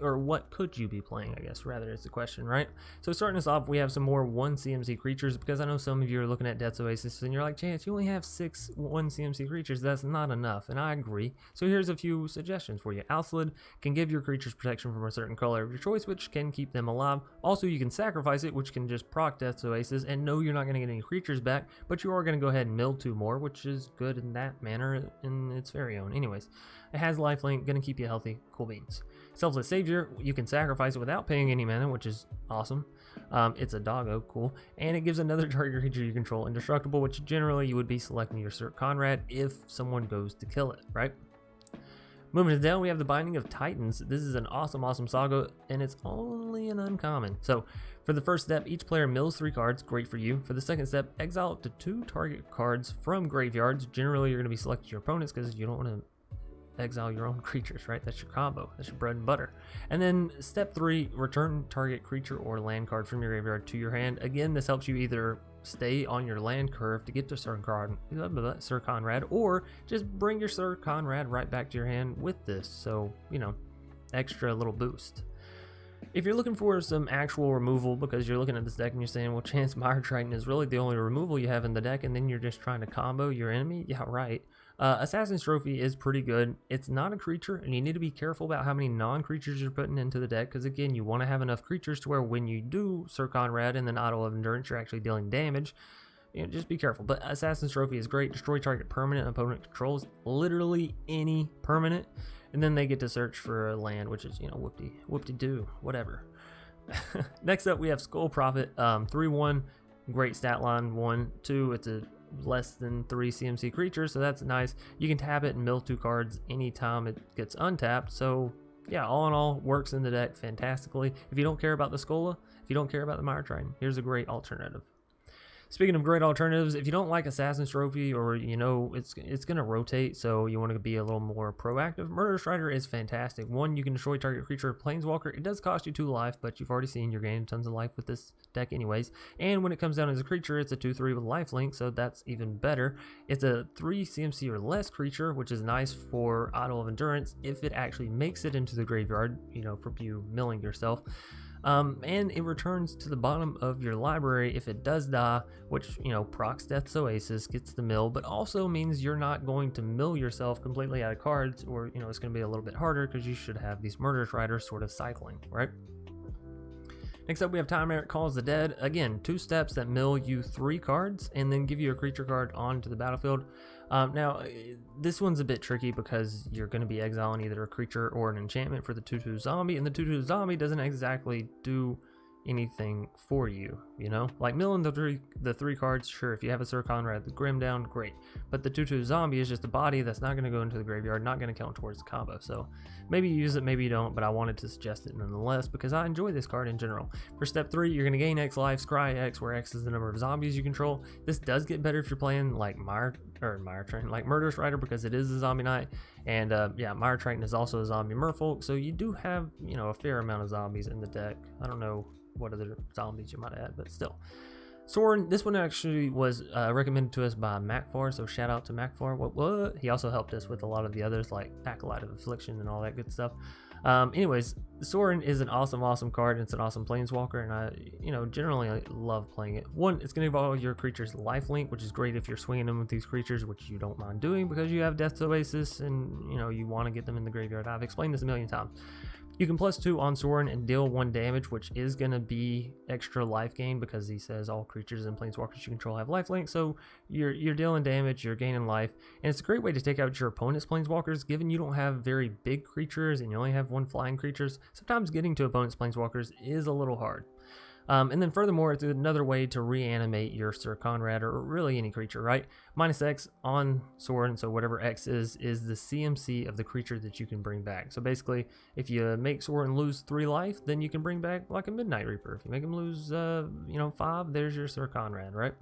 or what could you be playing, I guess, rather, is the question, right? So starting us off, we have some more 1 CMC creatures, because I know some of you are looking at Death's Oasis and you're like, Chance, you only have 6 1 CMC creatures. That's not enough, and I agree. So here's a few suggestions for you. Alslid can give your creatures protection from a certain color of your choice, which can keep them alive. Also, you can sacrifice it, which can just proc Death's Oasis, and no, you're not going to get any creatures back, but you are going to go ahead and mill 2 more, which is good in that manner in its very own. Anyways, it has lifelink, gonna keep you healthy, cool beans. Selfless Savior, you can sacrifice it without paying any mana, which is awesome. It's a doggo, cool, and it gives another target creature you control indestructible, which generally you would be selecting your Syr Konrad if someone goes to kill it, right? Moving down, we have the Binding of Titans. This is an awesome saga, and it's only an uncommon. So for the first step, each player mills 3 cards, great for you. For the second step, exile up to 2 target cards from graveyards. Generally, you're going to be selecting your opponents because you don't want to exile your own creatures, right? That's your combo. That's your bread and butter. And then step 3, return target creature or land card from your graveyard to your hand. Again, this helps you either stay on your land curve to get to Syr Konrad, or just bring your Syr Konrad right back to your hand with this. So, you know, extra little boost. If you're looking for some actual removal, because you're looking at this deck and you're saying, well, Chance, Mire Triton is really the only removal you have in the deck, and then you're just trying to combo your enemy, yeah, right. Assassin's Trophy is pretty good. It's not a creature, and you need to be careful about how many non-creatures you're putting into the deck, because again, you want to have enough creatures to where when you do Syr Konrad and then Acolyte of Endurance, you're actually dealing damage. You know, just be careful. But Assassin's Trophy is great. Destroy target permanent opponent controls, literally any permanent, and then they get to search for a land, which is, you know, whoop-de-doo, whatever. Next up, we have Skull Prophet, 3/1, great stat line, 1/2. It's a less than 3 CMC creatures, so that's nice. You can tap it and mill 2 cards anytime it gets untapped. So yeah, all in all, works in the deck fantastically. If you don't care about the Skola, if you don't care about the Mire Triton, here's a great alternative. Speaking of great alternatives, if you don't like Assassin's Trophy, or you know it's going to rotate, so you want to be a little more proactive, Murderous Rider is fantastic. 1, you can destroy target creature or planeswalker. It does cost you 2 life, but you've already seen you're gaining tons of life with this deck anyways. And when it comes down as a creature, it's a 2/3 with lifelink, so that's even better. It's a 3 CMC or less creature, which is nice for Acolyte of Endurance if it actually makes it into the graveyard, you know, for you milling yourself. And it returns to the bottom of your library if it does die, which, you know, procs Death's Oasis, gets the mill, but also means you're not going to mill yourself completely out of cards, or, you know, it's going to be a little bit harder because you should have these Murderous Riders sort of cycling, right? Next up, we have Time Eric Calls the Dead. Again, 2 steps that mill you 3 cards and then give you a creature card onto the battlefield. Now, this one's a bit tricky because you're going to be exiling either a creature or an enchantment for the 2/2 zombie, and the 2/2 zombie doesn't exactly do anything for you, you know? Like milling the three cards, sure, if you have a Syr Konrad, the Grim down, great. But the 2/2 zombie is just a body that's not going to go into the graveyard, not going to count towards the combo. So maybe you use it, maybe you don't, but I wanted to suggest it nonetheless because I enjoy this card in general. For step 3, you're going to gain X life, scry X, where X is the number of zombies you control. This does get better if you're playing like like Murderous Rider, because it is a zombie knight, and yeah, Mire Triton is also a zombie merfolk, so you do have, you know, a fair amount of zombies in the deck. I don't know what other zombies you might add, but still. Soren, this one actually was recommended to us by Macfar, so shout out to Macfar. What? He also helped us with a lot of the others like Acolyte of Affliction and all that good stuff. Anyways, Soren is an awesome card, and it's an awesome planeswalker, and I, you know, generally love playing it. 1, it's going to give all your creatures lifelink, which is great if you're swinging them with these creatures, which you don't mind doing because you have Death's Oasis and, you know, you want to get them in the graveyard. I've explained this a million times. You can +2 on Soren and deal 1 damage, which is going to be extra life gain because he says all creatures and planeswalkers you control have lifelink. So you're dealing damage, you're gaining life, and it's a great way to take out your opponent's planeswalkers. Given you don't have very big creatures and you only have 1 flying creatures, sometimes getting to opponent's planeswalkers is a little hard. And then furthermore, it's another way to reanimate your Syr Konrad, or really any creature, right? -X on Sword, and so whatever X is the CMC of the creature that you can bring back. So basically, if you make Sword lose 3 life, then you can bring back like a Midnight Reaper. If you make him lose, 5, there's your Syr Konrad, right?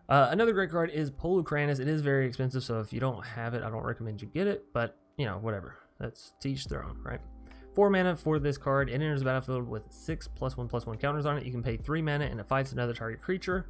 Another great card is Polukranis. It is very expensive, so if you don't have it, I don't recommend you get it, but, whatever. That's to each their own, right? 4 mana for this card. It enters the battlefield with 6 +1/+1 counters on it. You can pay 3 mana and it fights another target creature.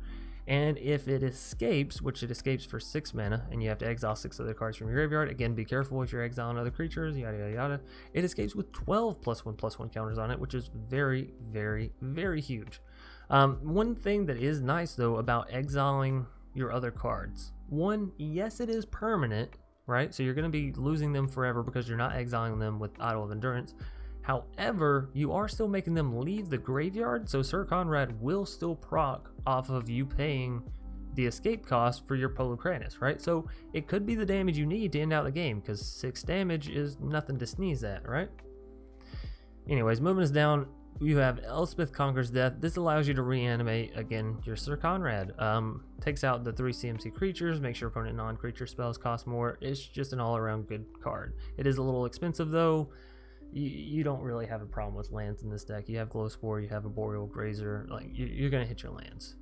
And if it escapes, which it escapes for 6 mana, and you have to exile 6 other cards from your graveyard, again, be careful if you're exiling other creatures, yada yada yada. It escapes with 12 +1/+1 counters on it, which is very, very, very huge. One thing that is nice though about exiling your other cards, one, yes, it is permanent, right? So you're going to be losing them forever because you're not exiling them with Idol of Endurance. However, you are still making them leave the graveyard, so Syr Konrad will still proc off of you paying the escape cost for your Polukranis, right? So it could be the damage you need to end out the game, because 6 damage is nothing to sneeze at, right? Anyways, moving us down, you have Elspeth Conquers Death. This allows you to reanimate, again, your Syr Konrad. Takes out the 3 CMC creatures, makes your opponent non-creature spells cost more. It's just an all-around good card. It is a little expensive, though. You don't really have a problem with lands in this deck. You have Glowspore, you have a Boreal Grazer, like you're going to hit your lands.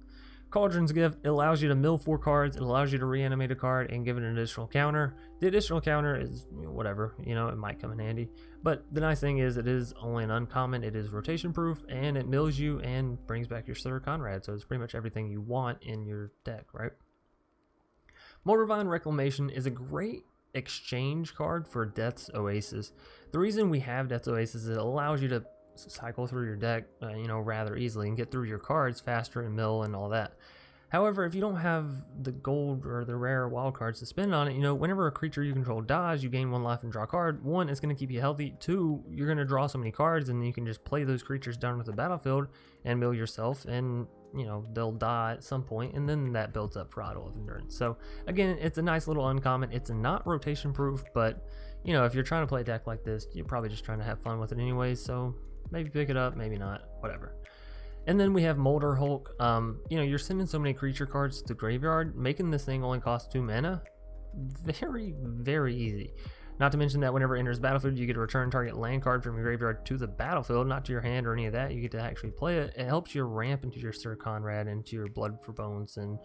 Cauldron's Gift, it allows you to mill 4 cards, it allows you to reanimate a card and give it an additional counter. The additional counter is whatever, it might come in handy. But the nice thing is it is only an uncommon, it is rotation proof, and it mills you and brings back your Syr Konrad, so it's pretty much everything you want in your deck, right? Moldavine Reclamation is a great exchange card for Death's Oasis. The reason we have Death's Oasis is it allows you to cycle through your deck rather easily and get through your cards faster and mill and all that. However, if you don't have the gold or the rare wild cards to spend on it, whenever a creature you control dies, you gain 1 life and draw a card. 1, it's going to keep you healthy. 2, you're going to draw so many cards, and then you can just play those creatures down with the battlefield and mill yourself, and they'll die at some point, and then that builds up for Idol of Endurance. So again, it's a nice little uncommon. It's not rotation proof, but if you're trying to play a deck like this, you're probably just trying to have fun with it anyways, so maybe pick it up, maybe not, whatever. And then we have Molder Hulk. You're sending so many creature cards to the graveyard, making this thing only cost 2 mana. Very, very easy. Not to mention that whenever it enters the battlefield, you get to return target land card from your graveyard to the battlefield, not to your hand or any of that. You get to actually play it. It helps you ramp into your Syr Konrad, into your Blood for Bones, and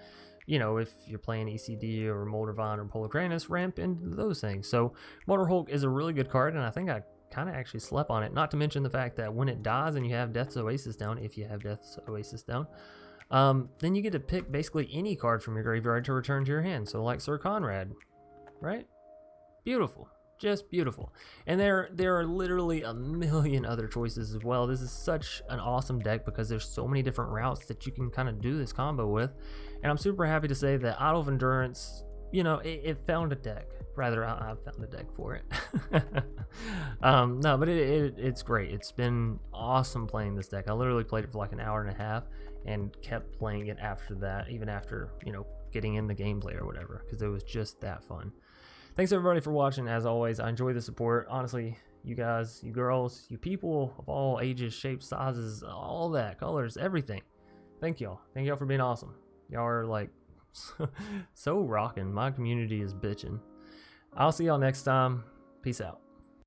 if you're playing ECD or Moldavine or Polukranis, ramp into those things. So Molder Hulk is a really good card, and I think I kind of actually slept on it. Not to mention the fact that when it dies and you have Death's Oasis down, if you have Death's Oasis down, then you get to pick basically any card from your graveyard to return to your hand. So like Syr Konrad, right? Beautiful. Just beautiful. And there are literally a million other choices as well. This is such an awesome deck because there's so many different routes that you can kind of do this combo with. And I'm super happy to say that Idol of Endurance, it found a deck. Rather, I found a deck for it. No, but it's great. It's been awesome playing this deck. I literally played it for like an hour and a half and kept playing it after that, even after, getting in the gameplay or whatever, because it was just that fun. Thanks everybody for watching. As always, I enjoy the support. Honestly, you guys, you girls, you people of all ages, shapes, sizes, all that, colors, everything. Thank y'all. Thank y'all for being awesome. Y'all are like so rocking. My community is bitching. I'll see y'all next time. Peace out.